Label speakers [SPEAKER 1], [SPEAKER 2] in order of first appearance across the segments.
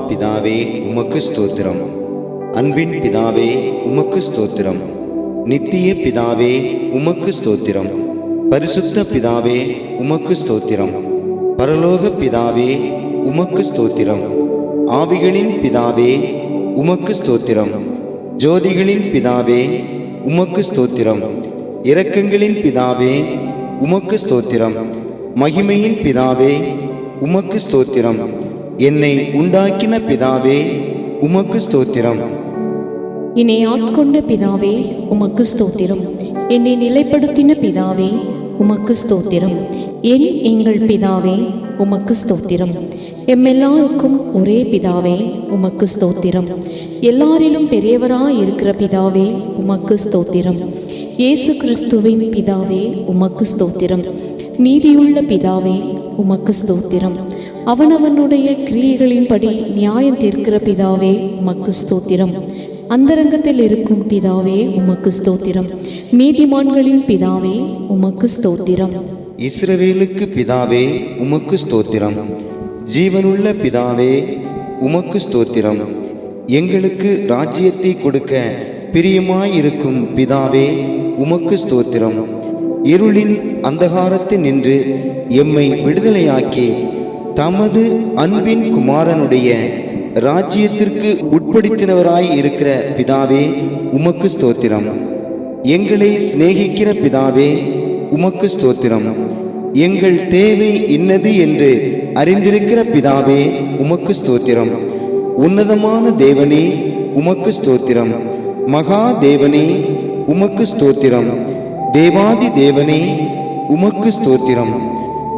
[SPEAKER 1] பிதாவே உமக்கு ஸ்தோத்திரம். அன்பின் பிதாவே உமக்கு ஸ்தோத்திரம். நித்திய பிதாவே உமக்கு ஸ்தோத்திரம். பரிசுத்த பிதாவே உமக்கு ஸ்தோத்திரம். பரலோக பிதாவே உமக்கு ஸ்தோத்திரம். ஆவிகளின் பிதாவே உமக்கு ஸ்தோத்திரம். ஜோதிகளின் பிதாவே உமக்கு ஸ்தோத்திரம். இரக்கங்களின் பிதாவே உமக்கு ஸ்தோத்திரம். மகிமையின் பிதாவே உமக்கு ஸ்தோத்திரம். என்னை உண்டாக்கின பிதாவே உமக்கு ஸ்தோத்திரம்.
[SPEAKER 2] என்னை ஆட்கொண்ட பிதாவே உமக்கு ஸ்தோத்திரம். என்னை நிலைப்படுத்தின பிதாவே உமக்கு ஸ்தோத்திரம். எங்கள் பிதாவே உமக்கு ஸ்தோத்திரம். எம்மெல்லாருக்கும் ஒரே பிதாவே உமக்கு ஸ்தோத்திரம். எல்லாரிலும் பெரியவராய் இருக்கிற பிதாவே உமக்கு ஸ்தோத்திரம். இயேசு கிறிஸ்துவின் பிதாவே உமக்கு ஸ்தோத்திரம். நீதியுள்ள பிதாவே உமக்கு ஸ்தோத்திரம். அவனவனுடைய கிரியைகளின்படி நியாயம் தீர்க்கிற பிதாவே உமக்கு ஸ்தோத்திரம். அந்தரங்கத்தில் இருக்கும் பிதாவே உமக்கு ஸ்தோத்திரம். நீதிமான்களின் பிதாவே உமக்கு ஸ்தோத்திரம்.
[SPEAKER 1] இஸ்ரவேலுக்கு பிதாவே உமக்கு ஸ்தோத்திரம். ஜீவனுள்ள பிதாவே உமக்கு ஸ்தோத்திரம். எங்களுக்கு ராஜ்யத்தை கொடுக்க பிரியமாயிருக்கும் பிதாவே உமக்கு ஸ்தோத்திரம். இருளின் அந்தகாரத்தில் நின்று எம்மை விடுதலையாக்கி தமது அன்பின் குமாரனுடைய ராஜ்யத்திற்கு உட்படுத்தினவராய் இருக்கிற பிதாவே உமக்கு ஸ்தோத்திரம். எங்களை சிநேகிக்கிற பிதாவே உமக்கு ஸ்தோத்திரம். எங்கள் தேவை இன்னது என்று அறிந்திருக்கிற பிதாவே உமக்கு ஸ்தோத்திரம். உன்னதமான தேவனே உமக்கு ஸ்தோத்திரம். மகா தேவனே உமக்கு ஸ்தோத்திரம். தேவாதி தேவனே உமக்கு ஸ்தோத்திரம்.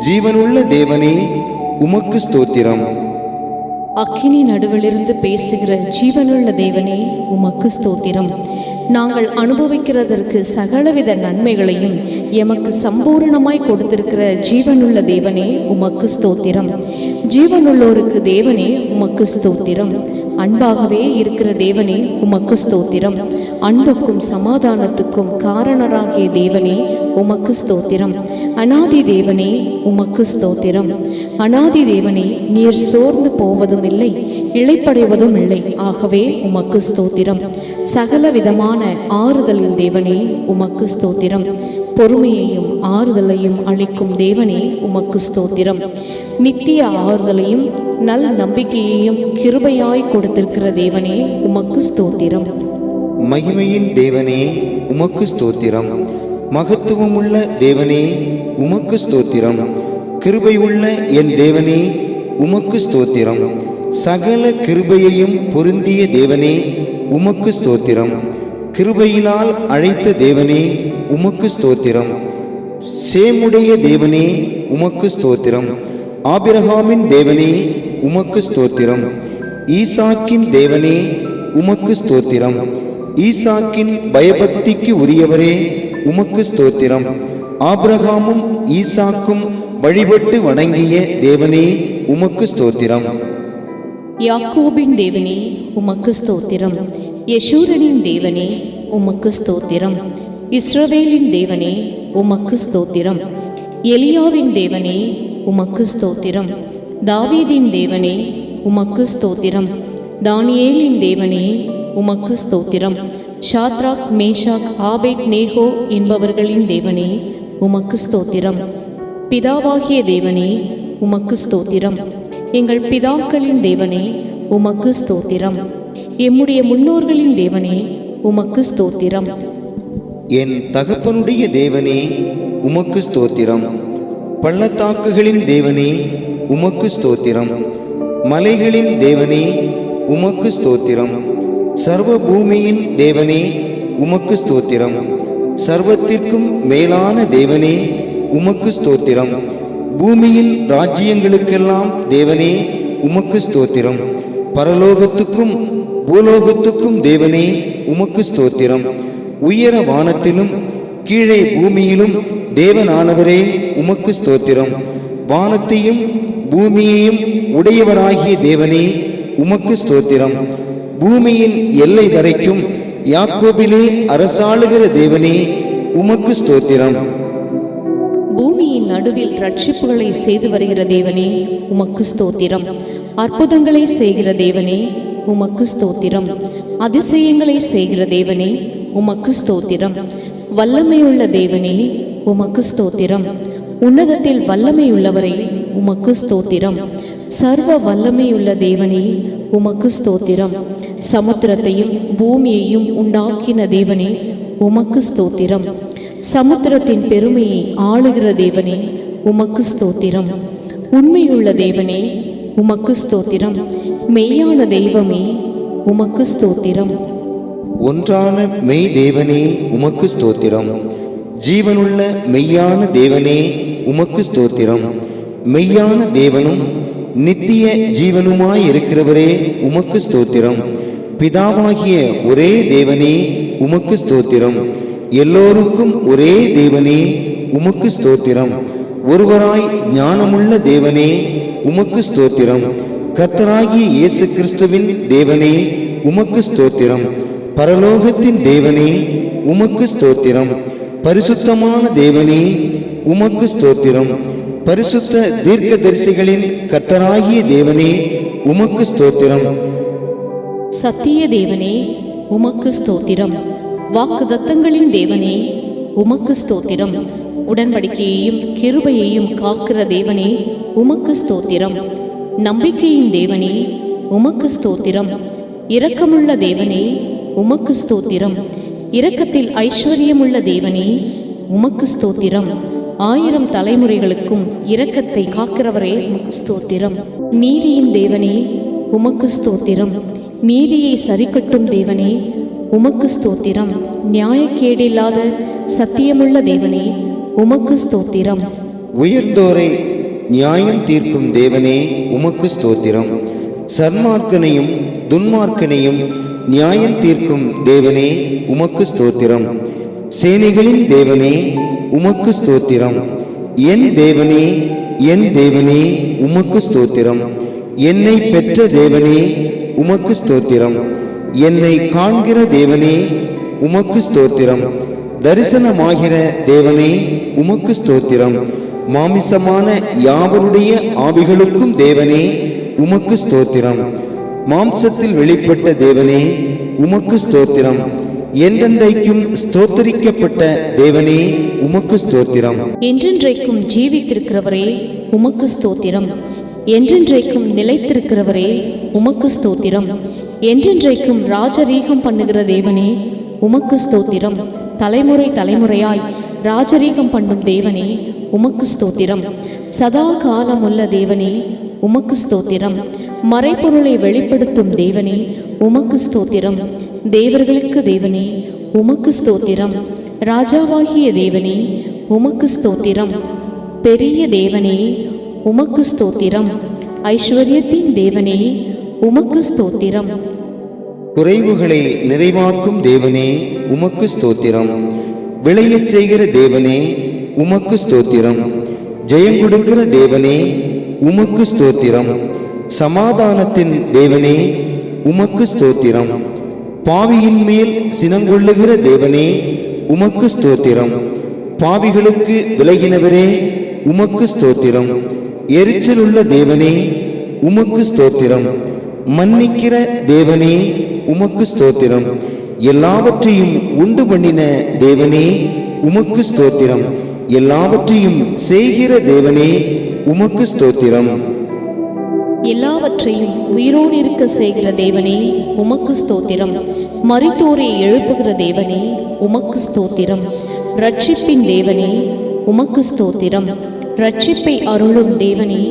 [SPEAKER 1] ஜீவனுள்ள தேவனே உமக்கு ஸ்தோத்திரம்.
[SPEAKER 2] அக்கினி நடுவிலிருந்து பேசுகிற ஜீவனுள்ள தேவனே உமக்கு ஸ்தோத்திரம். நாங்கள் அனுபவிக்கிறதற்கு சகலவித நன்மைகளையும் எமக்கு சம்பூரணமாய் கொடுத்திருக்கிற ஜீவனுள்ள தேவனே உமக்கு ஸ்தோத்திரம். ஜீவனுள்ளோருக்கு தேவனே உமக்கு ஸ்தோத்திரம். அன்பாகவே இருக்கிற தேவனே உமக்கு ஸ்தோத்திரம். அன்புக்கும் சமாதானத்துக்கும் காரணராகிய தேவனே உமக்கு ஸ்தோத்திரம். அநாதி தேவனே உமக்கு ஸ்தோத்திரம். அநாதி தேவனே, நீர் சோர்ந்து போவதும் இல்லை, இளைப்படைவதும் இல்லை. ஆகவே உமக்கு ஸ்தோத்திரம். சகல விதமான ஆறுதலின் தேவனே உமக்கு ஸ்தோத்திரம். பொறுமையையும் ஆறுதலையும் அளிக்கும் தேவனே உமக்கு ஸ்தோத்திரம். நித்திய ஆறுதலையும் நல் நம்பிக்கையையும் கிருபையாய் கொடுத்திருக்கிற தேவனே உமக்கு ஸ்தோத்திரம்.
[SPEAKER 1] மகிமையின் தேவனே உமக்கு ஸ்தோத்திரம். மகத்துவமுள்ள தேவனே உமக்கு ஸ்தோத்திரம். கிருபையுள்ள என் தேவனே உமக்கு ஸ்தோத்திரம். சகல கிருபையையும் பொருந்திய தேவனே உமக்கு ஸ்தோத்திரம். கிருபையினால் அழைத்த தேவனே உமக்கு ஸ்தோத்திரம். சேமுடைய தேவனே உமக்கு ஸ்தோத்திரம். ஆபிரகாமின் தேவனே உமக்கு ஸ்தோத்திரம். ஈசாக்கின் தேவனே உமக்கு ஸ்தோத்திரம். ஈசாக்கின் பயபக்திக்கு உரியவரே உமக்கு ஸ்தோத்திரம். ஆபிரகாமும் ஈசாக்கும் வழிபட்டு வணங்கிய தேவனே உமக்கு ஸ்தோத்திரம்.
[SPEAKER 2] யாக்கோபின் தேவனே உமக்கு ஸ்தோத்திரம். யெஷூரனின் தேவனே உமக்கு ஸ்தோத்திரம். இஸ்ரவேலின் தேவனே உமக்கு ஸ்தோத்திரம். எலியாவின் தேவனே உமக்கு ஸ்தோத்திரம். தாவீதின் தேவனே உமக்கு ஸ்தோத்திரம். தானியேலின் தேவனே உமக்கு ஸ்தோத்திரம். ஷாத்ராக், மேஷாக், ஆபேத் நேகோ என்பவர்களின் தேவனே உமக்கு ஸ்தோத்திரம். பிதாவாகிய தேவனே உமக்கு ஸ்தோத்திரம். எங்கள் பிதாக்களின் தேவனே உமக்கு ஸ்தோத்திரம். எம்முடைய முன்னோர்களின் தேவனே உமக்கு ஸ்தோத்திரம்.
[SPEAKER 1] என் தகப்பனுடைய தேவனே உமக்கு ஸ்தோத்திரம். பள்ளத்தாக்குகளின் தேவனே உமக்கு ஸ்தோத்திரம். மலைகளின் தேவனே உமக்கு ஸ்தோத்திரம். சர்வ பூமியின் தேவனே உமக்கு ஸ்தோத்திரம். சர்வத்திற்கும் மேலான தேவனே உமக்கு ஸ்தோத்திரம். பூமியின் ராஜ்யங்களுக்கெல்லாம் தேவனே உமக்கு ஸ்தோத்திரம். பரலோகத்துக்கும் பூலோகத்துக்கும் தேவனே உமக்கு ஸ்தோத்திரம். உயர வானத்திலும் கீழே பூமியிலும் தேவனானவரே உமக்கு ஸ்தோத்திரம். வானத்தையும் பூமியையும் உடையவராகிய தேவனே உமக்கு ஸ்தோத்திரம். பூமியின் எல்லை வரைக்கும் யாக்கோபிலே அரசாளுகிற தேவனே உமக்கு ஸ்தோத்திரம்.
[SPEAKER 2] பூமியின் நடுவில் ரட்சிப்புகளை செய்து வருகிற தேவனே உமக்கு ஸ்தோத்திரம். அற்புதங்களை செய்கிற தேவனே உமக்கு ஸ்தோத்திரம். அதிசயங்களை செய்கிற தேவனே உமக்கு ஸ்தோத்திரம். வல்லமையுள்ள தேவனே உமக்கு ஸ்தோத்திரம். உன்னதத்தில் வல்லமையுள்ளவரே உமக்கு ஸ்தோத்திரம். சர்வ வல்லமையுள்ள தேவனே உமக்கு ஸ்தோத்திரம். சமுத்திரத்தையும் பூமியையும் உண்டாக்கின தேவனே உமக்கு ஸ்தோத்திரம். சமுத்திரத்தின் பெருமையை ஆளுகிற தேவனே உமக்கு ஸ்தோத்திரம். உண்மையுள்ள தேவனே உமக்கு ஸ்தோத்திரம். மெய்யான தெய்வமே உமக்கு ஸ்தோத்திரம்.
[SPEAKER 1] ஒன்றான மெய் தேவனே உமக்கு ஸ்தோத்திரம். ஜீவனுள்ள மெய்யான தேவனே உமக்கு ஸ்தோத்திரம். மெய்யான தேவனும் நித்திய ஜீவனுமாயிருக்கிறவரே உமக்கு ஸ்தோத்திரம். பிதாவாகிய ஒரே தேவனே உமக்கு ஸ்தோத்திரம். எல்லோருக்கும் ஒரே தேவனே உமக்கு ஸ்தோத்திரம். ஒருவராய் ஞானமுள்ள தேவனே உமக்கு ஸ்தோத்திரம். கர்த்தராகிய இயேசு கிறிஸ்துவின் தேவனே உமக்கு ஸ்தோத்திரம். பரலோகத்தின் தேவனே உமக்கு ஸ்தோத்திரம். பரிசுத்தமான தேவனே உமக்கு ஸ்தோத்திரம். பரிசுத்த தீர்க்கதரிசிகளின் கர்த்தராகிய தேவனே உமக்கு ஸ்தோத்திரம்.
[SPEAKER 2] சத்திய தேவனே உமக்கு ஸ்தோத்திரம். வாக்குதத்தங்களின் தேவனே உமக்கு ஸ்தோத்திரம். உடன்படிக்கையையும் கிருபையையும் காக்கிற தேவனே உமக்கு ஸ்தோத்திரம். நம்பிக்கையின் தேவனே உமக்கு ஸ்தோத்திரம். இரக்கமுள்ள தேவனே உமக்கு ஸ்தோத்திரம். இரக்கத்தில் ஐஸ்வர்யமுள்ள தேவனே உமக்கு ஸ்தோத்திரம். 1000 தலைமுறைகளுக்கும் இரக்கத்தை காக்கிறவரே உமக்கு ஸ்தோத்திரம். நீதியின் தேவனே உமக்கு ஸ்தோத்திரம். நீதியை சரிக்கட்டும் தேவனே உமக்கு ஸ்தோத்திரம். நியாயக்கேடில்லாத சத்தியமுள்ள தேவனே உமக்கு ஸ்தோத்திரம்.
[SPEAKER 1] உயர்ந்தோரை நியாயம் தீர்க்கும் தேவனே உமக்கு ஸ்தோத்திரம். சன்மார்க்கனையும் துன்மார்க்கனையும் நியாயம் தீர்க்கும் தேவனே உமக்கு ஸ்தோத்திரம். சேனைகளின் தேவனே உமக்கு ஸ்தோத்திரம். என் தேவனே என் தேவனே உமக்கு ஸ்தோத்திரம். என்னை பெற்ற தேவனே உமக்கு ஸ்தோத்திரம். என்னை காண்கிற தேவனே உமக்கு ஸ்தோத்திரம். தரிசனமாகிற தேவனே உமக்கு ஸ்தோத்திரம். மாமிசமான யாவருடைய ஆவிகளுக்கும் தேவனே உமக்கு ஸ்தோத்திரம். மாம்சத்தில் வெளிப்பட்ட தேவனே உமக்கு ஸ்தோத்திரம். என்றென்றைக்கும் ஸ்தோத்தரிக்கப்பட்ட தேவனே உமக்கு ஸ்தோத்திரம்.
[SPEAKER 2] என்றென்றைக்கும் ஜீவித்திருக்கிறவரே உமக்கு ஸ்தோத்திரம். என்றென்றைக்கும் நிலைத்திருக்கிறவரே உமக்கு ஸ்தோத்திரம். என்றென்றைக்கும் ராஜரீகம் பண்ணுகிற தேவனே உமக்கு ஸ்தோத்திரம். தலைமுறை தலைமுறையாய் ராஜரீகம் பண்ணும் தேவனே உமக்கு ஸ்தோத்திரம். சதா காலமுள்ள தேவனே உமக்கு ஸ்தோத்திரம். மறைபொருளை வெளிப்படுத்தும் தேவனே உமக்கு ஸ்தோத்திரம். தேவர்களுக்கு தேவனே உமக்கு ஸ்தோத்திரம். ராஜாவாகிய தேவனே உமக்கு ஸ்தோத்திரம். பெரிய தேவனே உமக்கு ஸ்தோத்திரம். ஐஸ்வர்யத்தின் தேவனே உமக்கு ஸ்தோத்திரம்.
[SPEAKER 1] குறைவுகளை நிறைவாக்கும் தேவனே உமக்கு ஸ்தோத்திரம். விளையச் செய்கிற தேவனே உமக்கு ஸ்தோத்திரம். ஜெயம் கொடுக்கிற தேவனே உமக்கு ஸ்தோத்திரம். சமாதானத்தின் தேவனே உமக்கு ஸ்தோத்திரம். பாவியின் மேல் சினங்கொள்ளுகிற தேவனே உமக்கு ஸ்தோத்திரம். பாவிகளுக்கு விலகினவரே உமக்கு ஸ்தோத்திரம். எரிச்சலுள்ள தேவனே உமக்கு ஸ்தோத்திரம். மன்னிக்கிற தேவனே உமக்கு ஸ்தோத்திரம். எல்லாவற்றையும் உண்டு பண்ணின தேவனே உமக்கு ஸ்தோத்திரம். எல்லாவற்றையும் செய்கிற தேவனே உமக்கு ஸ்தோத்திரம்.
[SPEAKER 2] எல்லாவற்றையும் உயிரோடு இருக்க செய்கிற தேவனே உமக்கு ஸ்தோத்திரம். மரித்தோரை எழுப்புகிற தேவனே உமக்கு ஸ்தோத்திரம். ரட்சிப்பின் தேவனே உமக்கு ஸ்தோத்திரம். ரட்சிப்பை அருளும் தேவனே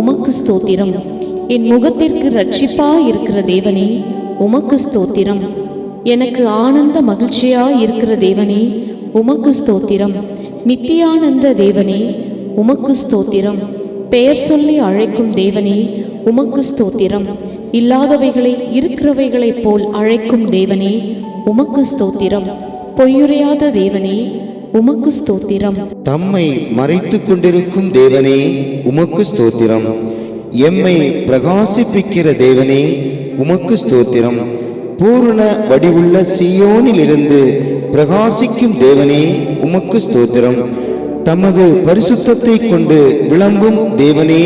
[SPEAKER 2] உமக்கு ஸ்தோத்திரம். என் முகத்திற்கு ரட்சிப்பாய் இருக்கிற தேவனே உமக்கு ஸ்தோத்திரம். எனக்கு ஆனந்த மகிழ்ச்சியாய் இருக்கிற தேவனே உமக்கு ஸ்தோத்திரம். நித்தியானந்த தேவனே உமக்கு ஸ்தோத்திரம். பெயர் சொல்லி அழைக்கும் தேவனே உமக்கு ஸ்தோத்திரம். இல்லாதவைகளை இருக்கிறவைகளைப் போல் அழைக்கும் தேவனே உமக்கு ஸ்தோத்திரம். பொய்யுரையாத தேவனே உமக்கு ஸ்தோத்திரம்.
[SPEAKER 1] தம்மை மறைத்து கொண்டிருக்கும் தேவனே உமக்கு ஸ்தோத்திரம். எம்மை பிரகாசிப்பிக்கிற தேவனே உமக்கு ஸ்தோத்திரம். பூரண வடிவுள்ள சீயோனிலிருந்து பிரகாசிக்கும் தேவனே உமக்கு ஸ்தோத்திரம். தமது பரிசுத்தத்தை கொண்டு விளம்பும் தேவனே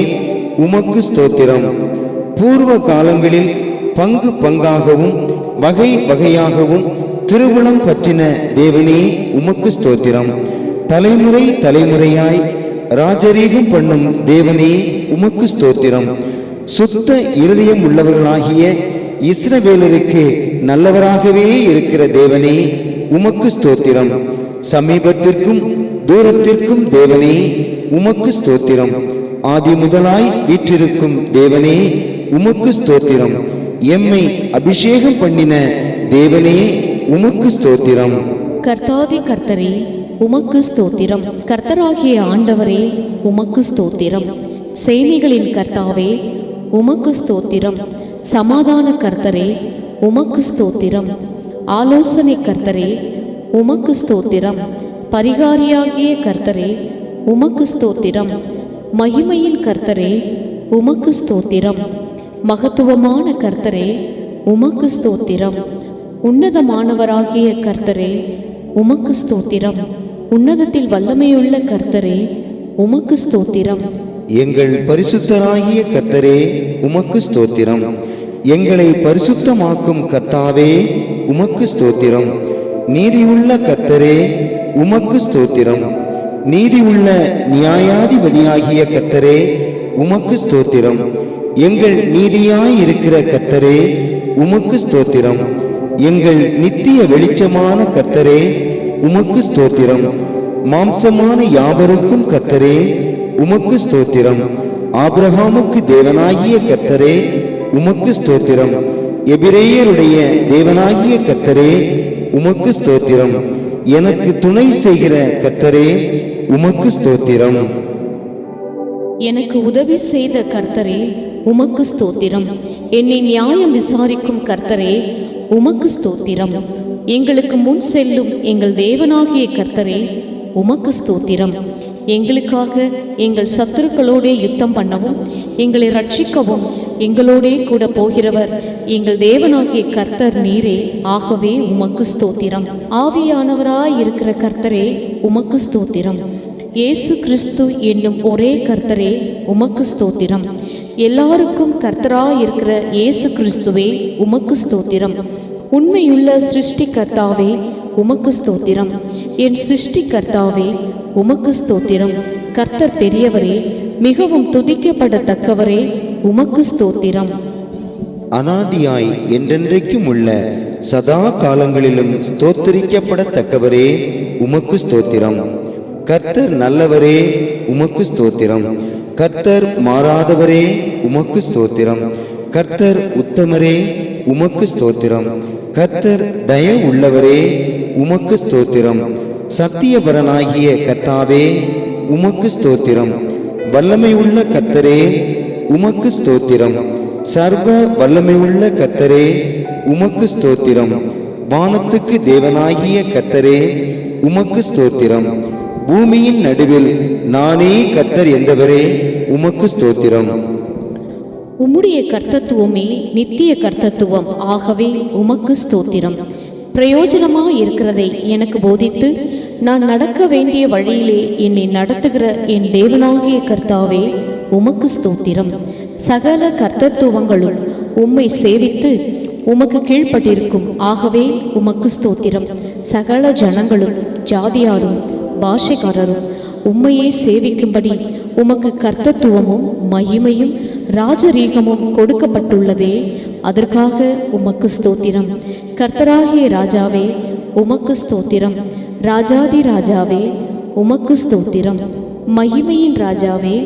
[SPEAKER 1] உமக்கு ஸ்தோத்திரம். பூர்வ காலங்களில் பங்கு பங்காகவும் வகை வகையாகவும் திருவுளம் பற்றின தேவனே உமக்கு ஸ்தோத்திரம். தலைமுறை தலைமுறையாய் ராஜரீகம் பண்ணும் தேவனே உமக்கு ஸ்தோத்திரம். சுத்த இருதயம் உள்ளவர்களாகிய இஸ்ரவேலருக்கு நல்லவராகவே இருக்கிற தேவனே உமக்கு ஸ்தோத்திரம். சமீபத்திற்கும் தூரத்திற்கும் தேவனே உமக்கு ஸ்தோத்திரம். ஆதி முதலாய் வீற்றிருக்கும் தேவனே உமக்கு ஸ்தோத்திரம். எம்மை அபிஷேகம் பண்ணின தேவனே உமக்கு ஸ்தோத்திரம்.
[SPEAKER 2] கர்த்தாதி கர்த்தரே உமக்கு ஸ்தோத்திரம். கர்த்தராகிய ஆண்டவரே உமக்கு ஸ்தோத்திரம். சேனைகளின் கர்த்தாவே உமக்கு ஸ்தோத்திரம். சமாதான கர்த்தரே உமக்கு ஸ்தோத்திரம். ஆலோசனை கர்த்தரே உமக்கு ஸ்தோத்திரம். பரிகாரியாகிய கர்த்தரே உமக்கு ஸ்தோத்திரம். மகிமையின் கர்த்தரே உமக்கு ஸ்தோத்திரம். மகத்துவமான கர்த்தரே உமக்கு ஸ்தோத்திரம். உன்னதமானவராகிய கர்த்தரே உமக்கு ஸ்தோத்திரம். உன்னதத்தில் வல்லமையுள்ள கர்த்தரே உமக்கு ஸ்தோத்திரம்.
[SPEAKER 1] எங்கள் பரிசுத்தராகிய கர்த்தரே உமக்கு ஸ்தோத்திரம். எங்களை பரிசுத்தமாக்கும் கர்த்தாவே உமக்கு ஸ்தோத்திரம். நீதியுள்ள கர்த்தரே உமக்கு ஸ்தோத்திரம். நீதியுள்ள நியாயாதிபதியாகிய கர்த்தரே உமக்கு ஸ்தோத்திரம். எங்கள் நீதியாயிருக்கிற கர்த்தரே உமக்கு ஸ்தோத்திரம். எங்கள் நித்திய வெளிச்சமான கர்த்தரே உமக்கு ஸ்தோத்திரம். மாம்சமான யாவருக்கும் கர்த்தரே உமக்கு ஸ்தோத்திரம். ஆபிரகாமுக்கு தேவனாகிய கர்த்தரே உமக்கு ஸ்தோத்திரம். எபிரேயருடைய தேவனாகிய கர்த்தரே உமக்கு ஸ்தோத்திரம். எனக்கு துணை செய்கிற கர்த்தரே உமக்கு ஸ்தோத்திரம்.
[SPEAKER 2] எனக்கு உதவி செய்த கர்த்தரே உமக்கு ஸ்தோத்திரம். என்னை நியாயம் விசாரிக்கும் கர்த்தரே உமக்கு ஸ்தோத்திரம். எங்களுக்கு முன் செல்லும் எங்கள் தேவனாகிய கர்த்தரே உமக்கு ஸ்தோத்திரம். எங்களுக்காக எங்கள் சத்துருக்களோடே யுத்தம் பண்ணவும் எங்களை ரட்சிக்கவும் எங்களோடே கூட போகிறவர் எங்கள் தேவனாகிய கர்த்தர் நீரே. ஆகவே உமக்கு ஸ்தோத்திரம். ஆவியானவராயிருக்கிற கர்த்தரே உமக்கு ஸ்தோத்திரம். இயேசு கிறிஸ்து என்னும் ஒரே கர்த்தரே உமக்கு ஸ்தோத்திரம். எல்லாருக்கும் கர்த்தராயிருக்கிற இயேசு கிறிஸ்துவே உமக்கு ஸ்தோத்திரம். உண்மையுள்ள சிருஷ்டி கர்த்தாவே உமக்கு ஸ்தோத்திரம். என் சிருஷ்டி கர்த்தாவே உமக்கு ஸ்தோத்திரம். கர்த்தர் பெரியவரே, மிகவும் துதிக்கப்படத்தக்கவரே உமக்கு ஸ்தோத்திரம்.
[SPEAKER 1] அனாதியாய் என்றென்றைக்கும் உள்ள சதா காலங்களிலும் ஸ்தோத்திரிக்கப்படத்தக்கவரே உமக்கு ஸ்தோத்திரம். கர்த்தர் நல்லவரே உமக்கு ஸ்தோத்திரம். கர்த்தர் மாறாதவரே உமக்கு ஸ்தோத்திரம். கர்த்தர் உத்தமரே உமக்கு ஸ்தோத்திரம். கர்த்தர் தய உள்ளவரே உமக்கு ஸ்தோத்திரம். சத்தியபரனாகிய கர்த்தாவே உமக்கு ஸ்தோத்திரம். வல்லமை உள்ள கர்த்தரே உமக்கு ஸ்தோத்திரம். சர்வ வல்லமை உள்ள கர்த்தரே உமக்கு ஸ்தோத்திரம். வானத்துக்கு தேவனாகிய கர்த்தரே உமக்கு ஸ்தோத்திரம். பூமியின் நடுவில் நானே கர்த்தர் என்பவரே உமக்கு ஸ்தோத்திரம்.
[SPEAKER 2] உம்முடைய கர்த்தத்துவமே நித்திய கர்த்தத்துவம். ஆகவே உமக்கு ஸ்தோத்திரம். பிரயோஜனமாயிருக்கிறதை எனக்கு போதித்து நான் நடக்க வேண்டிய வழியிலே என்னை நடத்துகிற என் தேவனாகிய கர்த்தாவே உமக்கு ஸ்தோத்திரம். சகல கர்த்தத்துவங்களும் உம்மை சேவித்து உமக்கு கீழ்ப்பட்டிருக்கும். ஆகவே உமக்கு ஸ்தோத்திரம். சகல ஜனங்களும் ஜாதியாரும் பாஷைக்காரரும் உம்மையே சேவிக்கும்படி உமக்கு கர்த்தத்துவமும் மகிமையும் ராஜரீகமும் கொடுக்கப்பட்டுள்ளதே. அதற்காக உமக்கு ஸ்தோத்திரம். கர்த்தராகிய ராஜாவே உமக்கு ஸ்தோத்திரம். ராஜாதி ராஜாவே உமக்கு ஸ்தோத்திரம். மகிமையின் ராஜாவே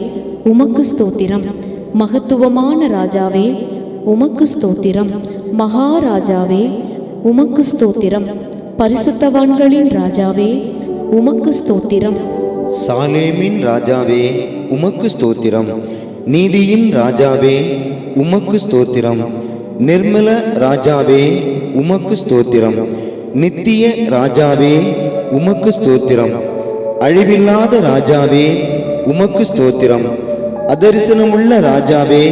[SPEAKER 2] உமக்கு ஸ்தோத்திரம். மகத்துவமான ராஜாவே உமக்கு ஸ்தோத்திரம். மகாராஜாவே உமக்கு ஸ்தோத்திரம். பரிசுத்தவான்களின் ராஜாவே உமக்கு ஸ்தோத்திரம்.
[SPEAKER 1] சாலேமின் ராஜாவே உமக்கு ஸ்தோத்திரம். நீதியின் ராஜாவே உமக்கு ஸ்தோத்திரம். நிர்மல ராஜாவே உமக்கு ஸ்தோத்திரம். நித்திய ராஜாவே உமக்கு ஸ்தோத்திரம். அழிவில்லாத ராஜாவே உமக்கு ஸ்தோத்திரம். அதரிசனமுள்ள ராஜாவே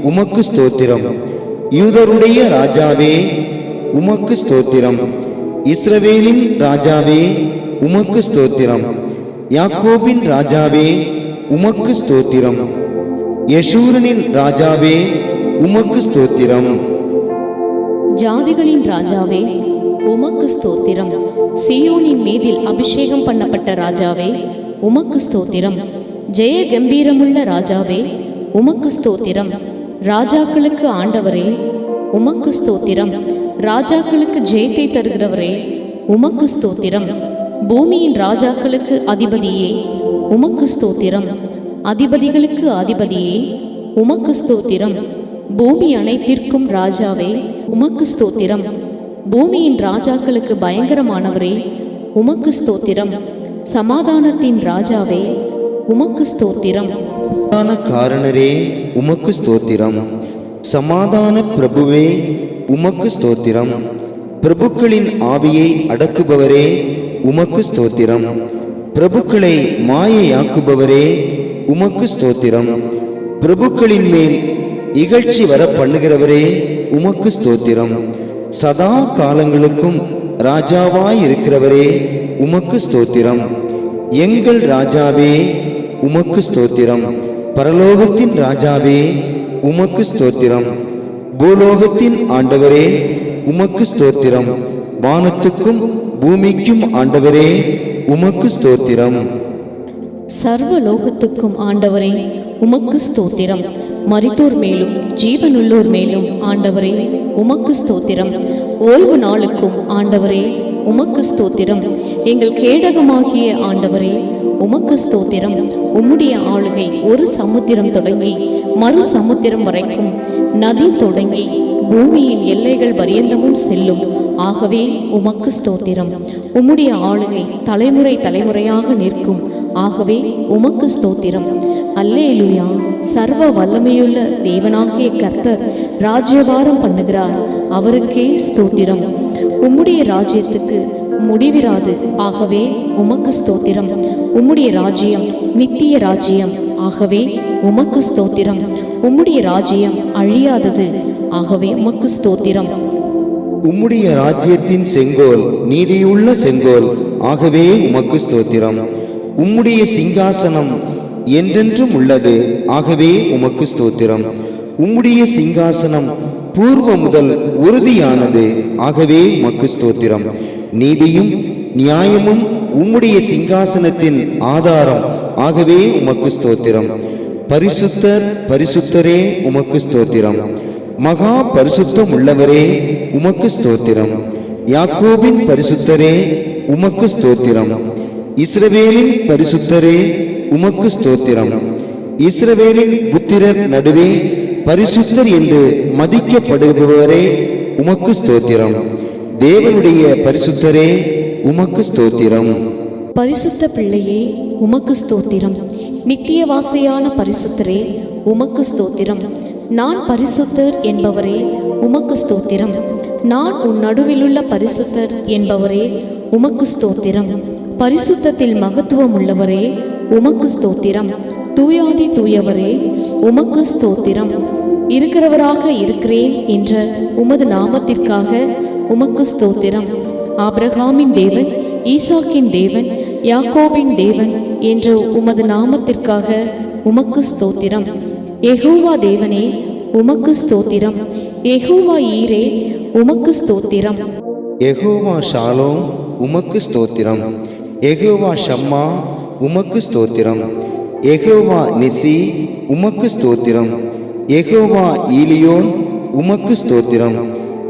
[SPEAKER 1] உமக்கு ஸ்தோத்திரம். யூதருடைய ராஜாவே உமக்கு ஸ்தோத்திரம். இஸ்ரவேலின் ராஜாவே உமக்கு ஸ்தோத்திரம். யாக்கோபின் ராஜாவே உமக்கு ஸ்தோத்திரம். யெஷூரனின் ராஜாவே உமக்கு ஸ்தோத்திரம்.
[SPEAKER 2] ஜாதிகளின் ராஜாவே உமக்கு ஸ்தோத்திரம். சீயோனின் மீதில் அபிஷேகம் பண்ணப்பட்ட ராஜாவே உமக்கு ஸ்தோத்திரம். ஜெய கம்பீரமுள்ள ராஜாவே உமக்கு ஸ்தோத்திரம். ராஜாக்களுக்கு ஆண்டவரே உமக்கு ஸ்தோத்திரம். ராஜாக்களுக்கு ஜெயத்தை தருகிறவரே உமக்கு ஸ்தோத்திரம். பூமியின் ராஜாக்களுக்கு அதிபதியே உமக்கு ஸ்தோத்திரம். அதிபதிகளுக்கு அதிபதியே உமக்கு ஸ்தோத்திரம். பூமி அனைத்திற்கும் ராஜாவே உமக்கு ஸ்தோத்திரம். பூமியின் ராஜாக்களுக்கு பயங்கரமானவரே உமக்கு ஸ்தோத்திரம். சமாதானத்தின் ராஜாவே உமக்கு ஸ்தோத்திரம்.
[SPEAKER 1] சமாதான காரணரே உமக்கு ஸ்தோத்திரம். சமாதான பிரபுவே உமக்கு ஸ்தோத்திரம். பிரபுக்களின் ஆவியை அடக்குபவரே உமக்கு ஸ்தோத்திரம். பிரபுக்களை மாயையாக்குபவரே உமக்கு ஸ்தோத்திரம். பிரபுக்களின் மேல் இகழ்ச்சி வர பண்ணுகிறவரே உமக்கு ஸ்தோத்திரம். சதா காலங்களுக்கும் ராஜாவாயிருக்கிறவரே உமக்கு ஸ்தோத்திரம். எங்கள் ராஜாவே உமக்கு ஸ்தோத்திரம். பரலோகத்தின் ராஜாவே உமக்கு ஸ்தோத்திரம். பூலோகத்தின் ஆண்டவரே உமக்கு ஸ்தோத்திரம். வானத்துக்கும் பூமிக்கும் ஆண்டவரே உமக்கு ஸ்தோத்திரம்.
[SPEAKER 2] சர்வலோகத்துக்கும் ஆண்டவரே உமக்கு ஸ்தோத்திரம். மரித்தோர் மேலும் ஜீவனுள்ளோர் மேலும் ஆண்டவரே உமக்கு ஸ்தோத்திரம். ஓய்வு நாளுக்கும் ஆண்டவரே உமக்கு ஸ்தோத்திரம். எங்கள் கேடகமாகிய ஆண்டவரே உமக்கு ஸ்தோத்திரம். உம்முடைய ஆளுகை ஒரு சமுத்திரம் தொடங்கி மறு சமுத்திரம் வரைக்கும், நதி தொடங்கி பூமியின் எல்லைகள் பரியந்தமும் செல்லும். ஆகவே உமக்கு ஸ்தோத்திரம். உம்முடைய ஆளுகை தலைமுறை தலைமுறையாக நிற்கும். ஆகவே உமக்கு ஸ்தோத்திரம். அல்லேலூயா. சர்வ வல்லமையுள்ள தேவனாகிய கர்த்தர் ராஜ்யபாரம் பண்ணுகிறார். அவருக்கே ஸ்தோத்திரம். உம்முடைய ராஜ்யத்துக்கு முடிவிராது. ஆகவே உமக்கு ஸ்தோத்திரம். உம்முடைய ராஜ்யம் நித்திய ராஜ்யம். ஆகவே உமக்கு ஸ்தோத்திரம். உம்முடைய ராஜ்யம் அழியாதது. ஆகவே உமக்கு ஸ்தோத்திரம்.
[SPEAKER 1] உம்முடைய ராஜ்யத்தின் செங்கோல் நீதியுள்ள செங்கோல். ஆகவே உமக்கு ஸ்தோத்திரம். உம்முடைய சிங்காசனம் என்றென்றும் உள்ளது. ஆகவே உமக்கு ஸ்தோத்திரம். உம்முடைய சிங்காசனம் பூர்வ முதல் உறுதியானது. ஆகவே உமக்கு ஸ்தோத்திரம். நீதியும் நியாயமும் உம்முடைய சிங்காசனத்தின் ஆதாரம். ஆகவே உமக்கு ஸ்தோத்திரம். பரிசுத்தர் பரிசுத்தரே உமக்கு ஸ்தோத்திரம். மகா பரிசுத்தம் உள்ளவரே உமக்கு ஸ்தோத்திரம். யாக்கோபின் பரிசுத்தரே உமக்கு ஸ்தோத்திரம். இஸ்ரவேலின் பரிசுத்தரே உமக்கு ஸ்தோத்திரம். இஸ்ரவேலின் புத்திரர் நடுவே பரிசுத்தர் என்று மதிக்கப்படுபவரே உமக்கு ஸ்தோத்திரம். தேவனுடைய பரிசுத்தரே உமக்கு ஸ்தோத்திரம்.
[SPEAKER 2] பரிசுத்த பிள்ளையே உமக்கு ஸ்தோத்திரம். நித்திய வாசியான பரிசுத்தரே உமக்கு ஸ்தோத்திரம். நான் பரிசுத்தர் என்பவரே உமக்கு ஸ்தோத்திரம். நான் உன் நடுவிலுள்ள பரிசுத்தர் என்பவரே உமக்கு ஸ்தோத்திரம். பரிசுத்தத்தில் மகத்துவம் உள்ளவரே உமக்கு ஸ்தோத்திரம். தூயாதி தூயவரே உமக்கு ஸ்தோத்திரம். இருக்கிறவராக இருக்கிறேன் என்ற உமது நாமத்திற்காக உமக்கு ஸ்தோத்திரம். ஆபிரகாமின் தேவன், ஈசாக்கின் தேவன், யாக்கோபின் தேவன் என்ற உமது நாமத்திற்காக உமக்கு ஸ்தோத்திரம். யெகோவா தேவனே உமக்கு ஸ்தோத்திரம். யெகோவா ஈரே உமக்கு ஸ்தோத்திரம்.
[SPEAKER 1] யெகோவா ஷாலோம் உமக்கு ஸ்தோத்திரம். யெகோவா ஷம்மா உமக்கு ஸ்தோத்திரம். யெகோவா நிசி உமக்கு ஸ்தோத்திரம். யெகோவா ஈலியோன் உமக்கு ஸ்தோத்திரம்.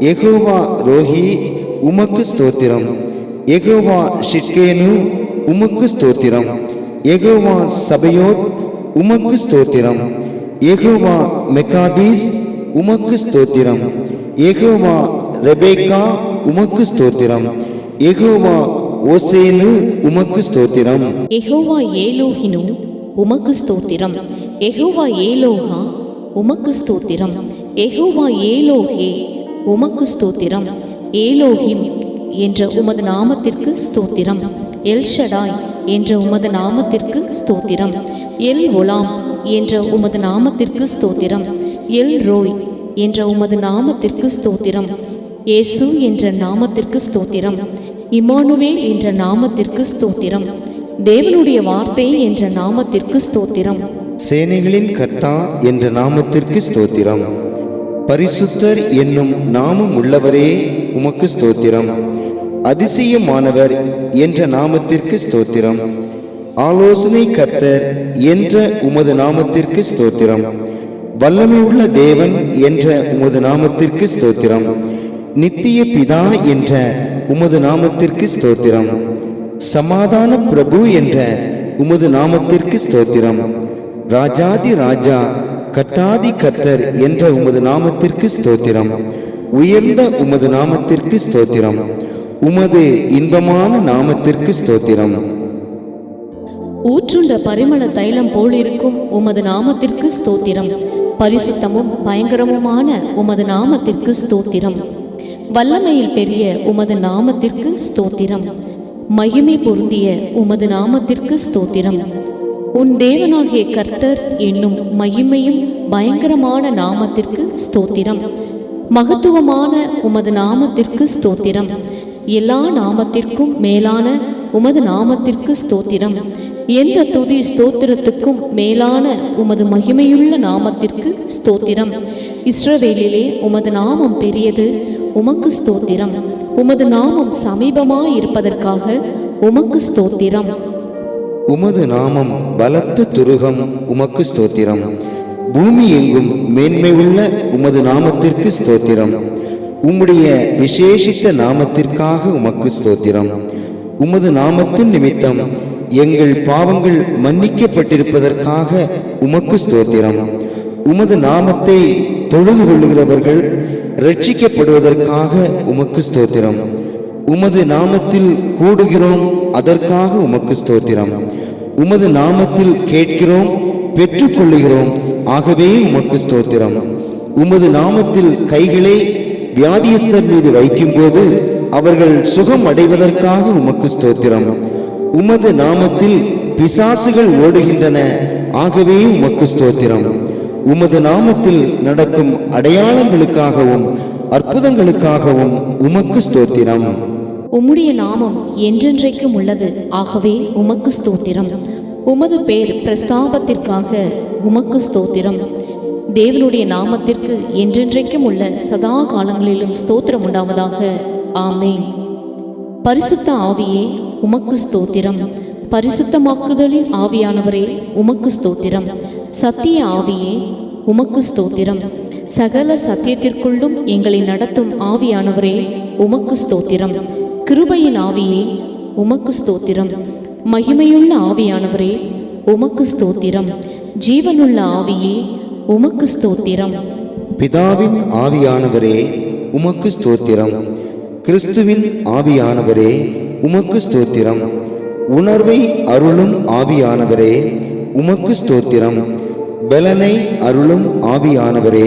[SPEAKER 1] யெகோவா ரோஹி உமக்கு ஸ்தோத்திரம். யெகோவா ஷிட்கேனு உமக்கு ஸ்தோத்திரம். யெகோவா சபயோத் உமக்கு ஸ்தோத்திரம். யெகோவா மெக்காதீஸ் உமக்கு ஸ்தோத்திரம். யெகோவா ரெபேக்கா உமக்கு ஸ்தோத்திரம். யெகோவா ஓசேனு உமக்கு ஸ்தோத்திரம்.
[SPEAKER 2] யெகோவா ஏலோஹினு உமக்கு ஸ்தோத்திரம். யெகோவா ஏலோஹா உமக்கு ஸ்தோத்திரம். யெகோவா ஏலோஹே உமக்கு ஸ்தோத்திரம். ஏலோஹிம் என்ற உமது நாமத்திற்கு ஸ்தோத்திரம். எல்ஷடாய் என்ற உமது நாமத்திற்கு ஸ்தோத்திரம். எல் ஒலாம் என்ற உமது நாமத்திற்கு ஸ்தோத்திரம். எல் ரோய் என்ற உமது நாமத்திற்கு ஸ்தோத்திரம். இயேசு என்ற நாமத்திற்கு ஸ்தோத்திரம். இம்மானுவேல் என்ற நாமத்திற்கு ஸ்தோத்திரம். தேவனுடைய வார்த்தை என்ற நாமத்திற்கு ஸ்தோத்திரம்.
[SPEAKER 1] சேனைகளின் கர்த்தா என்ற நாமத்திற்கு ஸ்தோத்திரம். பரிசுத்தர் என்னும் நாமம் உள்ளவரே உமக்கு ஸ்தோத்திரம். அதிசயமானவர் என்ற நாமத்திற்கு ஸ்தோத்திரம். ஆலோசனை கர்த்தர் என்ற உமது நாமத்திற்கு ஸ்தோத்திரம். வல்லமையுள்ள தேவன் என்ற உமது நாமத்திற்கு ஸ்தோத்திரம். நித்திய பிதா என்ற உமது நாமத்திற்கு ஸ்தோத்திரம். சமாதான பிரபு என்ற உமது நாமத்திற்கு ஸ்தோத்திரம். ராஜாதி ராஜா கர்த்தாதி கர்த்தர் என்ற உமது நாமத்திற்கு ஸ்தோத்திரம். உயர்ந்த உமது நாமத்திற்கு ஸ்தோத்திரம். உமது இன்பமான நாமத்திற்கு ஸ்தோத்திரம்.
[SPEAKER 2] ஊற்றுண்ட பரிமள தைலம் போலிருக்கும் உமது நாமத்திற்கு ஸ்தோத்திரம். பரிசுத்தமும் பயங்கரமுமான உமது நாமத்திற்கு ஸ்தோத்திரம். வல்லமையில் பெரிய உமது நாமத்திற்கு ஸ்தோத்திரம். மகிமை பொருந்திய உமது நாமத்திற்கு ஸ்தோத்திரம். உன் தேவனாகிய கர்த்தர் என்னும் மகிமையும் பயங்கரமான நாமத்திற்கு ஸ்தோத்திரம். மகத்துவமான உமது நாமத்திற்கு ஸ்தோத்திரம். எல்லா நாமத்திற்கும் மேலான உமது நாமத்திற்கு ஸ்தோத்திரம். எந்த துதி ஸ்தோத்திரத்துக்கும் மேலான உமது மகிமையுள்ள நாமத்திற்கு ஸ்தோத்திரம். இஸ்ரவேலிலே உமது நாமம் பெரியது, உமக்கு ஸ்தோத்திரம். உமது நாமம் சமீபமாயிருப்பதற்காக உமக்கு ஸ்தோத்திரம்.
[SPEAKER 1] உமது நாமம் பலத்த துருகம், உமக்கு ஸ்தோத்திரம். பூமி எங்கும் மேன்மை உள்ள உமது நாமத்திற்கு ஸ்தோத்திரம். உம்முடைய விசேஷித்த நாமத்திற்காக உமக்கு ஸ்தோத்திரம். உமது நாமத்தின் நிமித்தம் எங்கள் பாவங்கள் மன்னிக்கப்பட்டிருப்பதற்காக உமக்கு ஸ்தோத்திரம். உமது நாமத்தை தொழுது கொள்ளுகிறவர்கள் ரட்சிக்கப்படுவதற்காக உமக்கு ஸ்தோத்திரம். உமது நாமத்தில் கூடுகிறோம், அதற்காக உமக்கு ஸ்தோத்திரம். உமது நாமத்தில் கேட்கிறோம், பெற்றுக்கொள்ளுகிறோம், ஆகவே உமக்கு ஸ்தோத்திரம். உமது நாமத்தில் கைகளை வியாதியஸ்தர் மீது வைக்கும்போது அவர்கள் சுகம் அடைவதற்காக உமக்கு ஸ்தோத்திரம். உமது நாமத்தில் பிசாசுகள் ஓடுகின்றன, ஆகவே உமக்கு ஸ்தோத்திரம். உமது நாமத்தில் நடக்கும் அடையாளங்களுக்காகவும் அற்புதங்களுக்காகவும் உமக்கு ஸ்தோத்திரம்.
[SPEAKER 2] உம்முடைய நாமம் என்றென்றைக்கும் உள்ளது, ஆகவே உமக்கு ஸ்தோத்திரம். உமது பேர் பிரஸ்தாபத்திற்காக உமக்கு ஸ்தோத்திரம். தேவனுடைய நாமத்திற்கு என்றென்றைக்கும் உள்ள சதா காலங்களிலும் ஸ்தோத்திரம் உண்டாவதாக. ஆமென். பரிசுத்த ஆவியே உமக்கு ஸ்தோத்திரம். பரிசுத்தமாக்குதலின் ஆவியானவரே உமக்கு ஸ்தோத்திரம். சத்திய ஆவியே உமக்கு ஸ்தோத்திரம். சகல சத்தியத்திற்குள்ளும் எங்களை நடத்தும் ஆவியானவரே உமக்கு ஸ்தோத்திரம். கிருபையின் ஆவியே உமக்கு ஸ்தோத்திரம். மகிமையுள்ள ஆவியானவரே உமக்கு ஸ்தோத்திரம். ஜீவனுள்ள ஆவியே உமக்கு ஸ்தோத்திரம்.
[SPEAKER 1] பிதாவின் ஆவியானவரே உமக்கு ஸ்தோத்திரம். கிறிஸ்துவின் ஆவியானவரே உமக்கு ஸ்தோத்திரம். உணர்வை அருளும் ஆவியானவரே உமக்கு ஸ்தோத்திரம். பலனை அருளும் ஆவியானவரே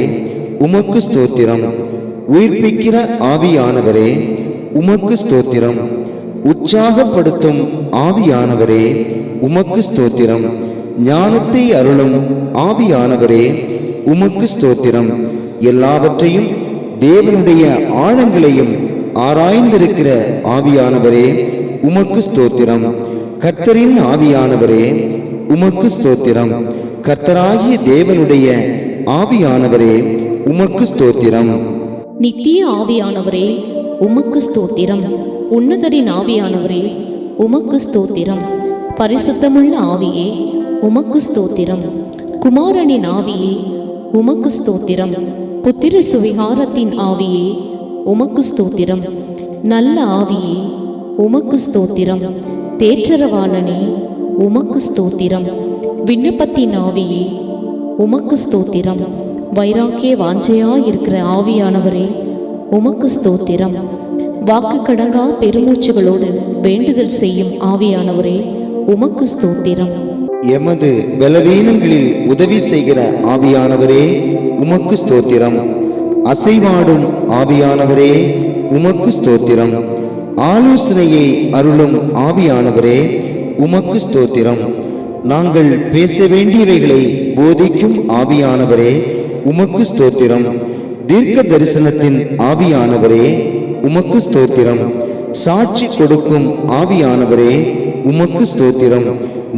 [SPEAKER 1] உமக்கு ஸ்தோத்திரம். உயிர்ப்பிக்கிற ஆவியானவரே உமக்கு ஸ்தோத்திரம். உற்சாகப்படுத்தும் ஆவியானவரே உமக்கு ஸ்தோத்திரம். ஞானத்தை அருளும் ஆவியானவரே உமக்கு ஸ்தோத்திரம். எல்லாவற்றையும் தேவனுடைய ஆழங்களையும் ஆராய்ந்திருக்கிற ஆவியானவரே உமக்கு ஸ்தோத்திரம். கர்த்தரின் ஆவியானவரே உமக்கு ஸ்தோத்திரம். கர்த்தராகிய தேவனுடைய ஆவியானவரே உமக்கு ஸ்தோத்திரம்.
[SPEAKER 2] நித்திய ஆவியானவரே உமக்கு ஸ்தோத்திரம். உன்னதரின் ஆவியானவரே உமக்கு ஸ்தோத்திரம். பரிசுத்தமுள்ள ஆவியே உமக்கு ஸ்தோத்திரம். குமாரனின் ஆவியே உமக்கு ஸ்தோத்திரம். புத்திர சுவிகாரத்தின் ஆவியே உமக்கு ஸ்தோத்திரம். நல்ல ஆவியே உமக்கு ஸ்தோத்திரம். தேற்றரவாளனே உமக்கு ஸ்தோத்திரம். விண்ணப்பத்தின் ஆவியே உமக்கு ஸ்தோத்திரம். வைராக்கிய வாஞ்சையாயிருக்கிற ஆவியானவரே உமக்கு ஸ்தோத்திரம். வாக்கு கடங்கா பெருமூச்சுகளோடு வேண்டுதல் செய்யும் ஆவியானவரே உமக்கு ஸ்தோத்திரம்.
[SPEAKER 1] எமது பலவீனங்களில் உதவி செய்கிற ஆவியானவரே உமக்கு ஸ்தோத்திரம். அசைவாடும் ஆவியானவரே உமக்கு ஸ்தோத்திரம். ஆலோசனையை அருளும் ஆவியானவரே உமக்கு ஸ்தோத்திரம். நாங்கள் பேச வேண்டியவைகளை போதிக்கும் ஆவியானவரே உமக்கு ஸ்தோத்திரம். தீர்க்க தரிசனத்தின் ஆவியானவரே உமக்கு ஸ்தோத்திரம். சாட்சி கொடுக்கும் ஆவியானவரே உமக்கு ஸ்தோத்திரம்.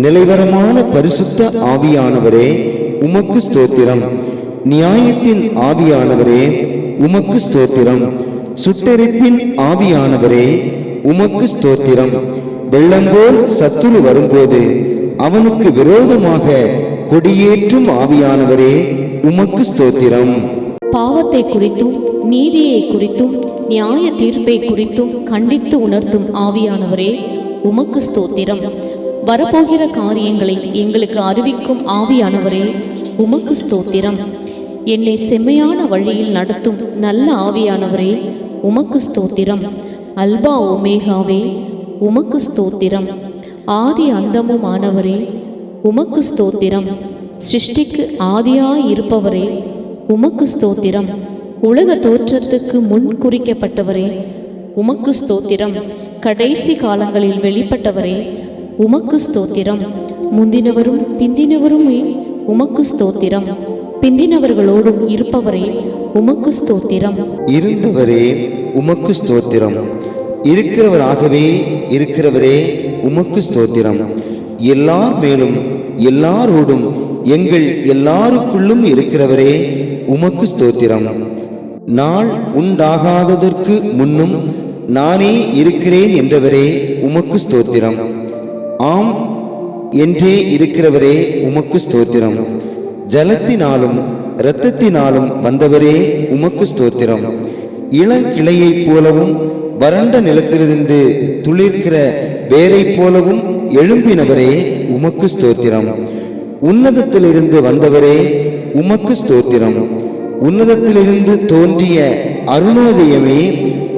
[SPEAKER 1] நிலைவரமான பரிசுத்த ஆவியானவரே உமக்கு ஸ்தோத்திரம். நியாயத்தின் ஆவியானவரே உமக்கு ஸ்தோத்திரம். சுட்டெரிப்பின் ஆவியானவரே உமக்கு ஸ்தோத்திரம். வெள்ளம் போல் சத்துரு வரும்போது அவனுக்கு விரோதமாக கொடியேற்றும் ஆவியானவரே உமக்கு ஸ்தோத்திரம்.
[SPEAKER 2] பாவத்தை குறித்தும் நீதியை குறித்தும் நியாய தீர்ப்பை குறித்தும் கண்டித்து உணர்த்தும் ஆவியானவரே உமக்கு ஸ்தோத்திரம். வரப்போகிற காரியங்களை எங்களுக்கு அறிவிக்கும் ஆவியானவரே உமக்கு ஸ்தோத்திரம். என்னை செம்மையான வழியில் நடத்தும் நல்ல ஆவியானவரே உமக்கு ஸ்தோத்திரம். அல்பா ஒமேகாவே உமக்கு ஸ்தோத்திரம். ஆதி அந்தமுமானவரே உமக்கு ஸ்தோத்திரம். சிருஷ்டிக்கு ஆதியாய் இருப்பவரே உமக்கு ஸ்தோத்திரம். உலக தோற்றத்துக்கு முன் குறிக்கப்பட்டவரே உமக்கு ஸ்தோத்திரம். கடைசி காலங்களில் வெளிப்பட்டவரே உமக்கு ஸ்தோத்திரம். முந்தினவரும் பிந்தினவருமே உமக்கு ஸ்தோத்திரம். பிந்தினவர்களோடும் இருப்பவரே உமக்கு ஸ்தோத்திரம்.
[SPEAKER 1] இருந்தவரே உமக்கு ஸ்தோத்திரம். இருக்கிறவராகவே இருக்கிறவரே உமக்கு ஸ்தோத்திரம். எல்லார் மேலும் எல்லாரோடும் எங்கள் எல்லாருக்குள்ளும் இருக்கிறவரே உமக்கு ஸ்தோத்திரம். நாள் உண்டாகாததற்கு முன்னும் நானே இருக்கிறேன் என்றவரே உமக்கு ஸ்தோத்திரம். ஆம் என்றே இருக்கிறவரே உமக்கு ஸ்தோத்திரம். ஜலத்தினாலும் இரத்தத்தினாலும் வந்தவரே உமக்கு ஸ்தோத்திரம். இளங்கிளையைப் போலவும் வறண்ட நிலத்திலிருந்து துளிர்க்கிற வேரைப் போலவும் எழும்பினவரே உமக்கு ஸ்தோத்திரம். உன்னதத்திலிருந்து வந்தவரே உமக்கு ஸ்தோத்திரம். உன்னதத்திலிருந்து தோன்றிய அருணோதயமே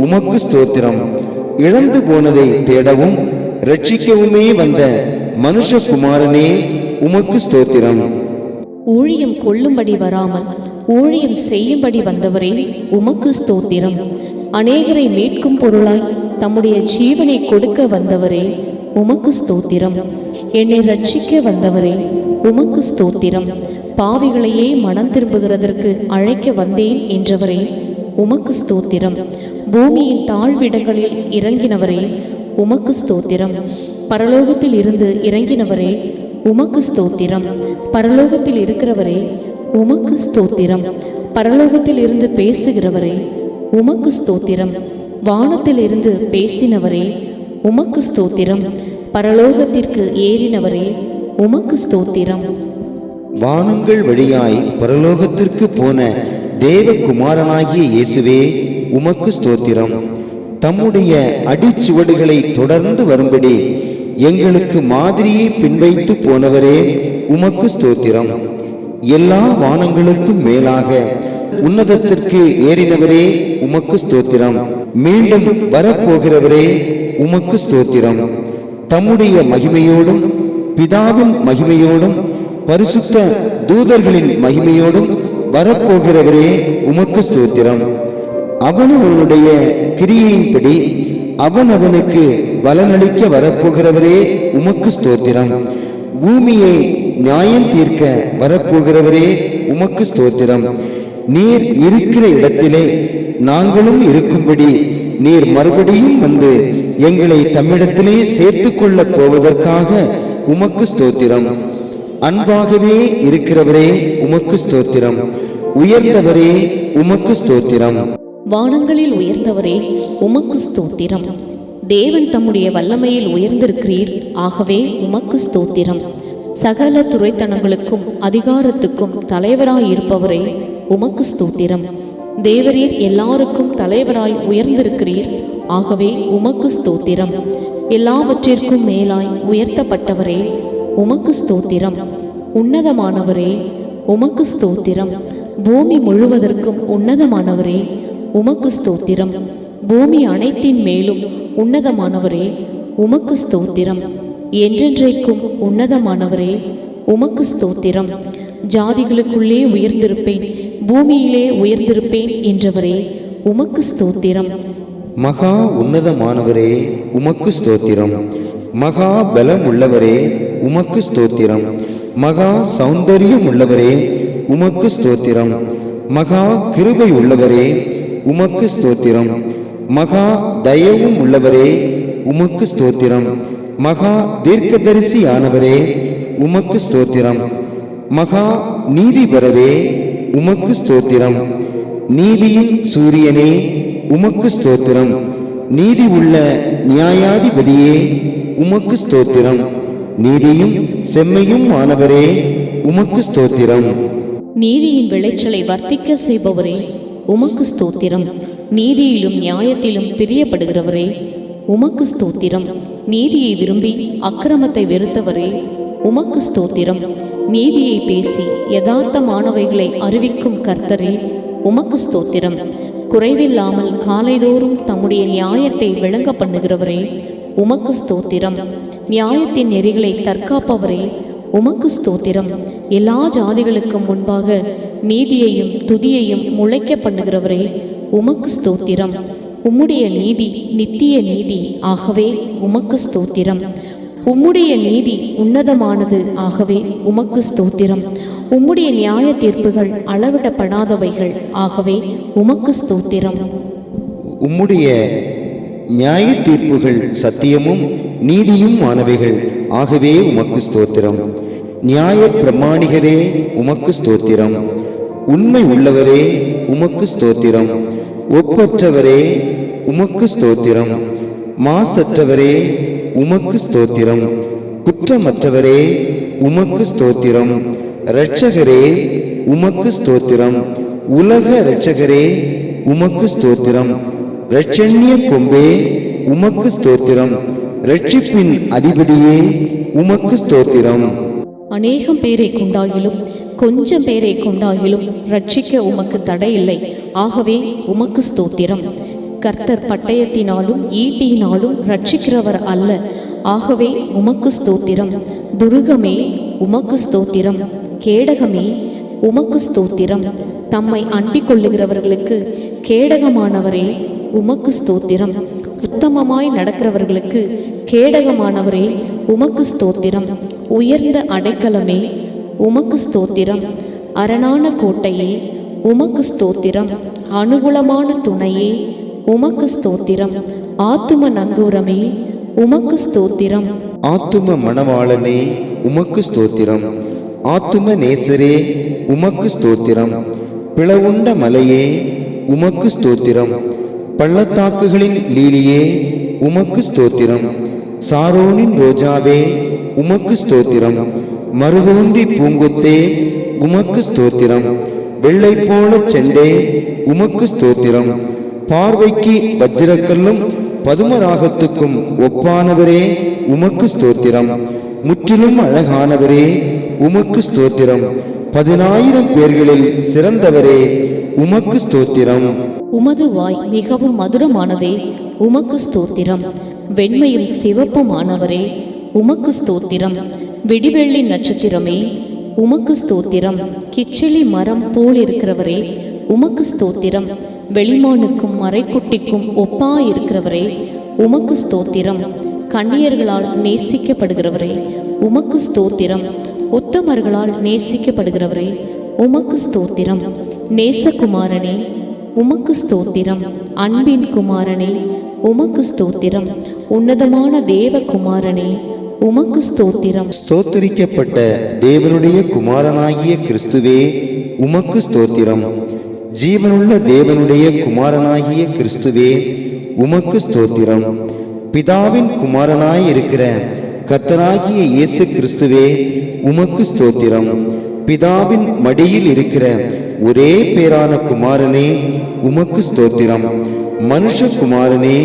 [SPEAKER 1] உமக்கு ஸ்தோத்திரம். இழந்து போனதை தேடவும் ரட்சிக்கவுமே வந்த மனுஷகுமாரனே உமக்கு ஸ்தோத்திரம்.
[SPEAKER 2] ஊழியம் கொள்ளும்படி வராமல் ஊழியம் செய்யும்படி வந்தவரே உமக்கு ஸ்தோத்திரம். அநேகரை மீட்கும் பொருளாய் தம்முடைய ஜீவனை கொடுக்க வந்தவரே உமக்கு ஸ்தோத்திரம். என்னை ரட்சிக்க வந்தவரே உமக்கு ஸ்தோத்திரம். பாவிகளையே மனம் திரும்புகிறதற்கு அழைக்க வந்தேன் என்றவரே உமக்கு ஸ்தோத்திரம். பூமியின் தாழ்விடங்களில் இறங்கினவரே உமக்கு ஸ்தோத்திரம். பரலோகத்தில் இருந்து இறங்கினவரே உமக்கு ஸ்தோத்திரம். பரலோகத்தில் இருக்கிறவரே உமக்கு ஸ்தோத்திரம். பரலோகத்தில் இருந்து பேசுகிறவரே உமக்கு ஸ்தோத்திரம். வானத்தில் இருந்து பேசினவரே உமக்கு ஸ்தோத்திரம். பரலோகத்திற்கு ஏறினவரே உமக்கு ஸ்தோத்திரம்.
[SPEAKER 1] வானங்கள் வழியாய் பரலோகத்திற்கு போன தேவகுமாரனாகிய இயேசுவே உமக்கு ஸ்தோத்திரம். தம்முடைய அடிச்சுவடுகளை தொடர்ந்து வரும்படி எங்களுக்கு மாதிரியை பின்வைத்து போனவரே உமக்கு ஸ்தோத்திரம். எல்லா வானங்களுக்கும் மேலாக உன்னதத்திற்கு ஏறினவரே உமக்கு ஸ்தோத்திரம். மீண்டும் வரப்போகிறவரே உமக்கு ஸ்தோத்திரம். தம்முடைய மகிமையோடும் பிதாவின் மகிமையோடும் பரிசுத்த தூதர்களின் மகிமையோடும் வரப்போகிறவரே உமக்கு ஸ்தோத்திரம். அவனவனுடைய கிரியையின்படி அவனவனுக்கு பலனளிக்க வரப்போகிறவரே உமக்கு ஸ்தோத்திரம். பூமியை நியாயம் தீர்க்க வரப்போகிறவரே உமக்கு ஸ்தோத்திரம். நீர் இருக்கிற இடத்திலே நாங்களும் இருக்கும்படி நீர் மறுபடியும் வந்து எங்களை தம்மிடத்திலே சேர்த்து கொள்ளப் போவதற்காக உமக்கு ஸ்தோத்திரம். அன்பாகவே இருக்கிறவரே உமக்கு ஸ்தோத்திரம். உயர்ந்தவரே உமக்கு ஸ்தோத்திரம்.
[SPEAKER 2] வானங்களில் உயர்ந்தவரே உமக்கு ஸ்தோத்திரம். தேவன் தம்முடைய வல்லமையில் உயர்ந்திருக்கிறீர், ஆகவே உமக்கு ஸ்தோத்திரம். சகல துரைத்தனங்களுக்கும் அதிகாரத்துக்கும் தலைவராயிருப்பவரே உமக்கு ஸ்தோத்திரம். தேவரீர் எல்லாருக்கும் தலைவராய் உயர்ந்திருக்கிறீர், ஆகவே உமக்கு ஸ்தோத்திரம். எல்லாவற்றிற்கும் மேலாய் உயர்த்தப்பட்டவரே உமக்கு ஸ்தோத்திரம். உன்னதமானவரே உமக்கு ஸ்தோத்திரம். பூமி முழுவதற்கும் உன்னதமானவரே உமக்கு ஸ்தோத்திரம். பூமி அனைத்தின் மேலும் உன்னதமானவரே உமக்கு ஸ்தோத்திரம். என்றென்றைக்கும் உன்னதமானவரே உமக்கு ஸ்தோத்திரம். ஜாதிகளுக்குள்ளே உயர்ந்திருப்பேன், பூமியிலே உயர்ந்திருப்பேன் என்றவரே உமக்கு ஸ்தோத்திரம்.
[SPEAKER 1] மகா உன்னதமானவரே உமக்கு ஸ்தோத்திரம். மகா பலம் உள்ளவரே உமக்கு ஸ்தோத்திரம். மகா சௌந்தரியம் உள்ளவரே உமக்கு ஸ்தோத்திரம். மகா கிருபை உள்ளவரே உமக்கு ஸ்தோத்திரம். மகா தயவும் உள்ளவரே உமக்கு ஸ்தோத்திரம். மகா தீர்க்கதரிசியானவரே உமக்கு ஸ்தோத்திரம். மகா நீதிபரரே உமக்கு ஸ்தோத்திரம். நீதியின் சூரியனே உமக்கு ஸ்தோத்திரம். நீதி உள்ள நியாயாதிபதியே உமக்கு ஸ்தோத்திரம். நீதியும் செம்மையும் ஆனவரே உமக்கு ஸ்தோத்திரம்.
[SPEAKER 2] நீதியின் விளைச்சலை வர்த்திக்க செய்பவரே உமக்கு ஸ்தோத்திரம். நீதியிலும் நியாயத்திலும் பிரியப்படுகிறவரே உமக்கு ஸ்தோத்திரம். நீதியை விரும்பி அக்கிரமத்தை வெறுத்தவரே உமக்கு ஸ்தோத்திரம். நீதியை பேசி யதார்த்தமானவைகளை அறிவிக்கும் கர்த்தரே உமக்கு ஸ்தோத்திரம். குறைவில்லாமல் காலைதோறும் தம்முடைய நியாயத்தை விளங்க பண்ணுகிறவரே உமக்கு ஸ்தோத்திரம். நியாயத்தின் நெறிகளை தற்காப்பவரே உமக்கு ஸ்தோத்திரம். எல்லா ஜாதிகளுக்கும் முன்பாக நீதியையும் துதியையும் முளைக்க பண்ணுகிறவரே உமக்கு ஸ்தோத்திரம். உம்முடைய நீதி நித்திய நீதி, ஆகவே உமக்கு ஸ்தோத்திரம். உம்முடைய நீதி உன்னதமானது, ஆகவே உமக்கு ஸ்தோத்திரம். உம்முடைய நியாய தீர்ப்புகள் அளவிடப்படாதவைகள், ஆகவே உமக்கு ஸ்தோத்திரம்.
[SPEAKER 1] உம்முடைய நியாய தீர்ப்புகள் சத்தியமும் நீதியும் ஆனவைகள், ஆகவே உமக்கு ஸ்தோத்திரம். நியாய பிரமாணிகரே உமக்கு ஸ்தோத்திரம். உண்மை உள்ளவரே உமக்கு ஸ்தோத்திரம். ஒப்பற்றவரே உமக்கு ஸ்தோத்திரம். மாசற்றவரே உமக்கு ஸ்தோத்திரம். குற்றமற்றவரே உமக்கு ஸ்தோத்திரம். இரட்சகரே உமக்கு ஸ்தோத்திரம். உலக இரட்சகரே உமக்கு ஸ்தோத்திரம். இரட்சண்ய கொம்பே உமக்கு ஸ்தோத்திரம். இரட்சிப்பின் அதிபதியே உமக்கு ஸ்தோத்திரம்.
[SPEAKER 2] அநேகம் பேரை கொண்டாகிலும் கொஞ்சம் பேரை கொண்டாகிலும் ரட்சிக்க உமக்கு தடையில்லை, ஆகவே உமக்கு ஸ்தோத்திரம். கர்த்தர் பட்டயத்தினாலும் ஈட்டியினாலும் ரட்சிக்கிறவர் அல்ல, ஆகவே உமக்கு ஸ்தோத்திரம். துருகமே உமக்கு ஸ்தோத்திரம். கேடகமே உமக்கு ஸ்தோத்திரம். தம்மை அண்டிக் கொள்ளுகிறவர்களுக்கு கேடகமானவரே உமக்கு ஸ்தோத்திரம். உத்தமமாய் நடக்கிறவர்களுக்கு கேடகமானவரே உமக்கு ஸ்தோத்திரம். உயர்ந்த அடைக்கலமே உமக்கு ஸ்தோத்திரம். அரணான கோட்டையே உமக்கு ஸ்தோத்திரம். அனுகூலமான துணையே உமக்கு ஸ்தோத்திரம். ஆத்தும நங்கூரமே உமக்கு ஸ்தோத்திரம்.
[SPEAKER 1] ஆத்தும மணவாளனே உமக்கு ஸ்தோத்திரம். ஆத்தும நேசரே உமக்கு ஸ்தோத்திரம். பிளவுண்ட மலையே உமக்கு ஸ்தோத்திரம். பள்ளத்தாக்குகளின் லீலியே உமக்கு ஸ்தோத்திரம். சாரோனின் ரோஜாவே உமக்கு ஸ்தோத்திரம். மருதோன்றி பூங்கொத்தே உமக்கு ஸ்தோத்திரம். வெள்ளை போல செண்டே உமக்கு ஸ்தோத்திரம். பார்வைக்கு வஜ்ரக்கல்லும் பதுமராகத்துக்கும் ஒப்பானவரே உமக்கு ஸ்தோத்திரம். முற்றிலும் அழகானவரே உமக்கு ஸ்தோத்திரம். 10,000 பேர்களில் சிறந்தவரே உமக்கு ஸ்தோத்திரம்.
[SPEAKER 2] உமது வாய் மிகவும் மதுரமானதே உமக்கு ஸ்தோத்திரம். வெண்மையும் சிவப்புமானவரே உமக்கு ஸ்தோத்திரம். விடிவெள்ளி நட்சத்திரமே உமக்கு ஸ்தோத்திரம். கிச்சிலி மரம் போல் இருக்கிறவரே உமக்கு ஸ்தோத்திரம். வெளிமானுக்கும் மறைக்குட்டிக்கும் ஒப்பாயிருக்கிறவரே உமக்கு ஸ்தோத்திரம். கன்னியர்களால் நேசிக்கப்படுகிறவரே உமக்கு ஸ்தோத்திரம். உத்தமர்களால் நேசிக்கப்படுகிறவரே உமக்கு ஸ்தோத்திரம். நேசகுமாரனே உமக்கு ஸ்தோத்திரம். அன்பின் குமாரனே உமக்கு ஸ்தோத்திரம். உன்னதமான தேவகுமாரனே உமக்கு ஸ்தோத்திரம்.
[SPEAKER 1] ஸ்தோத்தரிக்கப்பட்ட தேவனுடைய குமாரனாகிய கிறிஸ்துவே உமக்கு ஸ்தோத்திரம். ஜீவனுள்ள தேவனுடைய குமாரனாகிய கிறிஸ்துவே உமக்கு ஸ்தோத்திரம். பிதாவின் குமாரனாய் இருக்கிற கர்த்தராகிய இயேசு கிறிஸ்துவே உமக்கு ஸ்தோத்திரம். பிதாவின் மடியில் இருக்கிற ஒரே பேரான குமாரனே உமக்கு ஸ்தோத்திரம். மனுஷகுமாரனே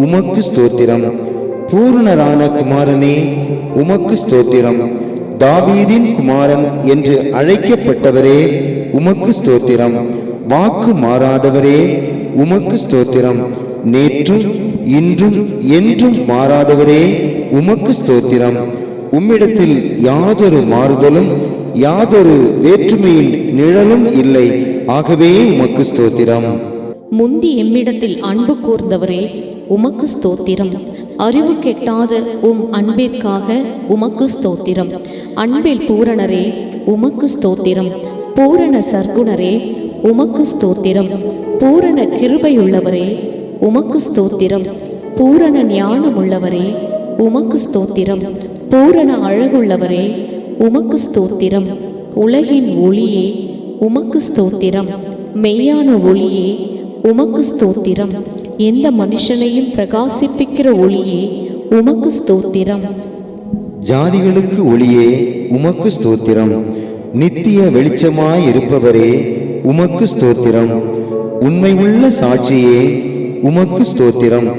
[SPEAKER 1] உமக்கு ஸ்தோத்திரம். பூர்ணரான குமாரனே உமக்கு ஸ்தோத்திரம். தாவீதின் குமாரன் என்று அழைக்கப்பட்டவரே உமக்கு ஸ்தோத்திரம். வாக்கு மாறாதவரே உமக்கு ஸ்தோத்திரம். நேற்றும் இன்றும் என்றும் மாறாதவரே உமக்கு ஸ்தோத்திரம். உம்மிடத்தில் யாதொரு மாறுதலும் யாதொரு வேற்றுமையின் நிழலும் இல்லை, ஆகவே உமக்கு ஸ்தோத்திரம்.
[SPEAKER 2] முந்தி எம்மிடத்தில் அன்பு கூர்ந்தவரே உமக்கு ஸ்தோத்திரம். அறிவு கெட்டாத உம் அன்பிற்காக உமக்கு ஸ்தோத்திரம். அன்பில் பூரணரே உமக்கு ஸ்தோத்திரம். பூரண சர்க்குணரே உமக்கு ஸ்தோத்திரம். பூரண கிருபையுள்ளவரே உமக்கு ஸ்தோத்திரம். பூரண ஞானமுள்ளவரே உமக்கு ஸ்தோத்திரம். பூரண அழகுள்ளவரே உமக்கு ஸ்தோத்திரம். உலகின் ஒளியே உமக்கு ஸ்தோத்திரம். மெய்யான ஒளியே உமக்கு ஸ்தோத்திரம். எந்த மனுஷனையும் பிரகாசிப்பிக்கிற ஒளியே உமக்கு ஸ்தோத்திரம்.
[SPEAKER 1] ஜாதிகளுக்கு ஒளியே உமக்கு ஸ்தோத்திரம். நித்திய வெளிச்சமாயிருப்பவரே உமக்கு ஸ்தோத்திரம். உண்மையுள்ள சாட்சியே உமக்கு ஸ்தோத்திரம்.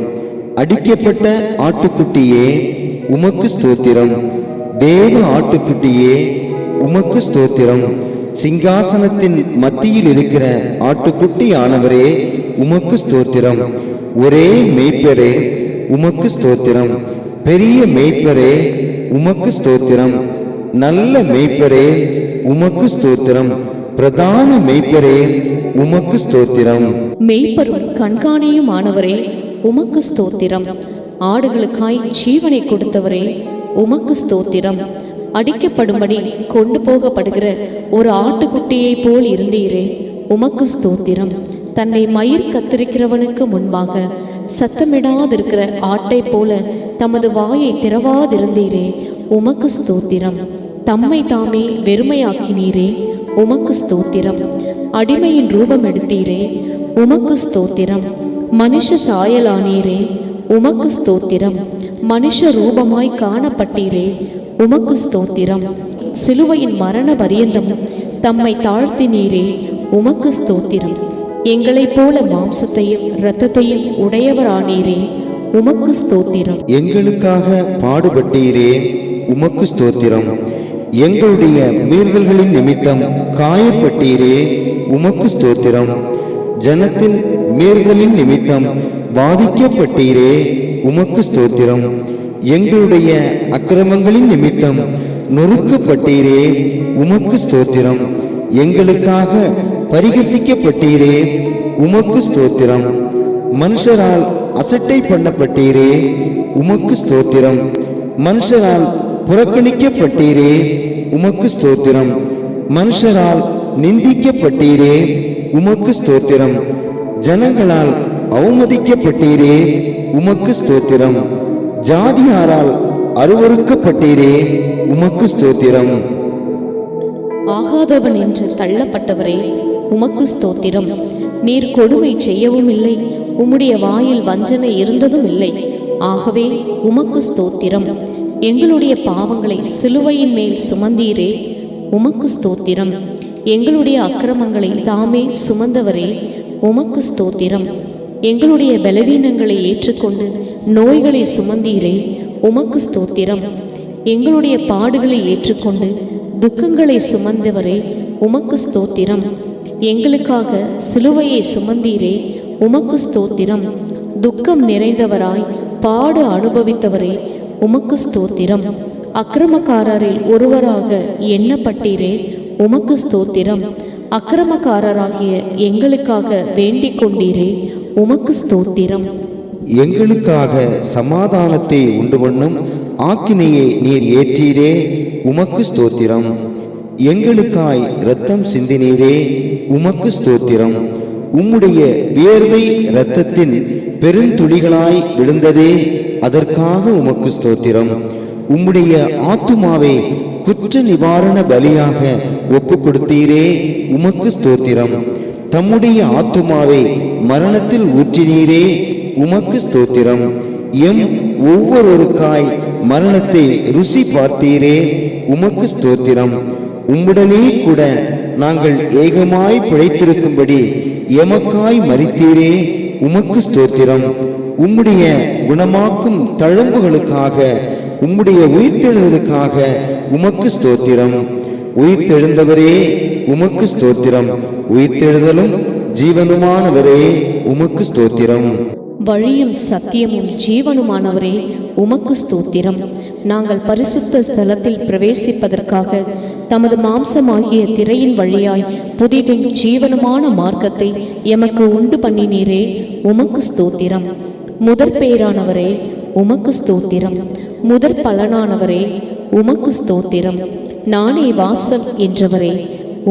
[SPEAKER 1] அடிக்கப்பட்ட ஆட்டுக்குட்டியே உமக்கு ஸ்தோத்திரம். தேவ ஆட்டுக்குட்டியே உமக்கு ஸ்தோத்திரம். சிங்காசனத்தின் மத்தியில் இருக்கிற ஆட்டுக்குட்டி ஆனவரே உமக்கு ஸ்தோத்திரம். ஒரே மேய்ப்பரே உமக்கு ஸ்தோத்திரம். பெரிய மேய்ப்பரே உமக்கு ஸ்தோத்திரம். நல்ல மேய்ப்பரே உமக்கு ஸ்தோத்திரம். பிரதான மேய்ப்பரே உமக்கு ஸ்தோத்திரம்.
[SPEAKER 2] மெய்ப்பரும் கண்காணியும் ஆனவரே உமக்கு ஸ்தோத்திரம். ஆடுகளுக்காய் ஜீவனை கொடுத்தவரே உமக்கு ஸ்தோத்திரம். அடிக்கப்படும்படி கொண்டு போகப்படுகிற ஒரு ஆட்டுக்குட்டியை போல் இருந்தீரே உமக்கு ஸ்தோத்திரம். தன்னை மயிர் கத்திரிக்கிறவனுக்கு முன்பாக சத்தமிடாதிருக்கிற ஆட்டை போல தமது வாயை திறவாதிருந்தீரே உமக்கு ஸ்தோத்திரம். தம்மை தாமே வெறுமையாக்கினீரே உமக்கு ஸ்தோத்திரம். அடிமையின் ரூபம் எடுத்தீரே உமக்கு ஸ்தோத்திரம். மனுஷ சாயலானீரே உமக்கு ஸ்தோத்திரம். மனுஷ ரூபமாய் காணப்பட்டீரே உமக்கு ஸ்தோத்திரம். சிலுவையின் மரண பரியந்தம் தம்மை தாழ்த்தினீரே உமக்கு ஸ்தோத்திரம். எங்களைப் போல மாம்சத்தையும் இரத்தத்தையும் உடையவரானீரே உமக்கு ஸ்தோத்திரம்.
[SPEAKER 1] எங்களுக்காக பாடுபட்டீரே உமக்கு ஸ்தோத்திரம். எங்களுடைய மீறுதல்களின் நிமித்தம் காயப்பட்டீரே உமக்கு ஸ்தோத்திரம். ஜனத்தின் மீறுதலின் நிமித்தம் பாதிக்கப்பட்டீரே உமக்கு ஸ்தோத்திரம். எங்களுடைய அக்கிரமங்களின் நிமித்தம் நொறுக்கப்பட்டீரே உமக்கு ஸ்தோத்திரம். எங்களுக்காக பரிகசிக்கப்பட்டீரே உமக்கு ஸ்தோத்திரம். மனுஷரால் அசட்டை பண்ணப்பட்டீரே உமக்கு ஸ்தோத்திரம். மனுஷரால் புறக்கணிக்கப்பட்டீரே உமக்கு ஸ்தோத்திரம். மனுஷரால் நிந்திக்கப்பட்டீரே உமக்கு ஸ்தோத்திரம். ஜனங்களால் அவமதிக்கப்பட்டீரே உமக்கு ஸ்தோத்திரம். ஜாதியாரால் அருவருக்கப்பட்டீரே உமக்கு ஸ்தோத்திரம்.
[SPEAKER 2] ஆகாதவன் என்று தள்ளப்பட்டவரே உமக்கு ஸ்தோத்திரம். நீர் கொடுமை செய்யவும் இல்லை, உம்முடைய வாயில் வஞ்சனை இருந்ததும் இல்லை. ஆகவே உமக்கு ஸ்தோத்திரம். எங்களுடைய பாவங்களை சிலுவையின் மேல் சுமந்தீரே உமக்கு ஸ்தோத்திரம். எங்களுடைய அக்கிரமங்களை தாமே சுமந்தவரே உமக்கு ஸ்தோத்திரம். எங்களுடைய பலவீனங்களை ஏற்றுக்கொண்டு நோய்களை சுமந்தீரே உமக்கு ஸ்தோத்திரம். எங்களுடைய பாடுகளை ஏற்றுக்கொண்டு துக்கங்களை சுமந்தவரே உமக்கு ஸ்தோத்திரம். எங்களுக்காக சிலுவையை சுமந்தீரே உமக்கு ஸ்தோத்திரம். துக்கம் நிறைந்தவராய் பாடு அனுபவித்தவரே உமக்கு ஸ்தோத்திரம். அக்கிரமக்காரரில் ஒருவராக எண்ணப்பட்டீரே உமக்கு ஸ்தோத்திரம். அக்கிரமக்காரராகிய எங்களுக்காக வேண்டிக் கொண்டீரே உமக்கு ஸ்தோத்திரம்.
[SPEAKER 1] எங்களுக்காக சமாதானத்தை உண்டு பண்ணும் ஆக்கினையை நீர் ஏற்றீரே உமக்கு ஸ்தோத்திரம். எங்களுக்காய் இரத்தம் சிந்தினீரே உமக்கு ஸ்தோத்திரம். உம்முடைய வியர்வை இரத்தத்தின் பெருந்துளிகளாய் விழுந்ததே அதற்காக உமக்கு ஸ்தோத்திரம். உம்முடைய ஆத்துமாவை குற்ற நிவாரண பலியாக ஒப்பு கொடுத்தீரே உமக்கு ஸ்தோத்திரம். தம்முடைய ஆத்துமாவை மரணத்தில் ஊற்றினீரே உமக்கு ஸ்தோத்திரம். எம் ஒவ்வொருவருக்காய் மரணத்தை ருசி பார்த்தீரே உமக்கு ஸ்தோத்திரம். உம்முடனே கூட நாங்கள் ஏகமாய் பிழைத்திருக்கும்படி எமக்காய் மரித்தீரே உமக்கு ஸ்தோத்திரம். உம்முடைய குணமாக்கும் தழும்புகளுக்காக உம்முடைய உயிர்த்தெழுதலுக்காக உமக்கு ஸ்தோத்திரம். உயிர்த்தெழுந்தவரே உமக்கு ஸ்தோத்திரம். உயிர்த்தெழுதலும் ஜீவனுமானவரே உமக்கு ஸ்தோத்திரம்.
[SPEAKER 2] வழியும் சத்தியமும் ஜீவனுமானவரே உமக்கு ஸ்தோத்திரம். நாங்கள் பரிசுத்த ஸ்தலத்தில் பிரவேசிப்பதற்காக தமது மாம்சமாகிய திரையின் வழியாய் புதிதும் ஜீவனுமான மார்க்கத்தை எமக்கு உண்டு பண்ணினீரே உமக்கு ஸ்தோத்திரம். முதற் பேரானவரே உமக்கு ஸ்தோத்திரம். முதற் பலனானவரே உமக்கு ஸ்தோத்திரம். நானே வாசல் என்றவரே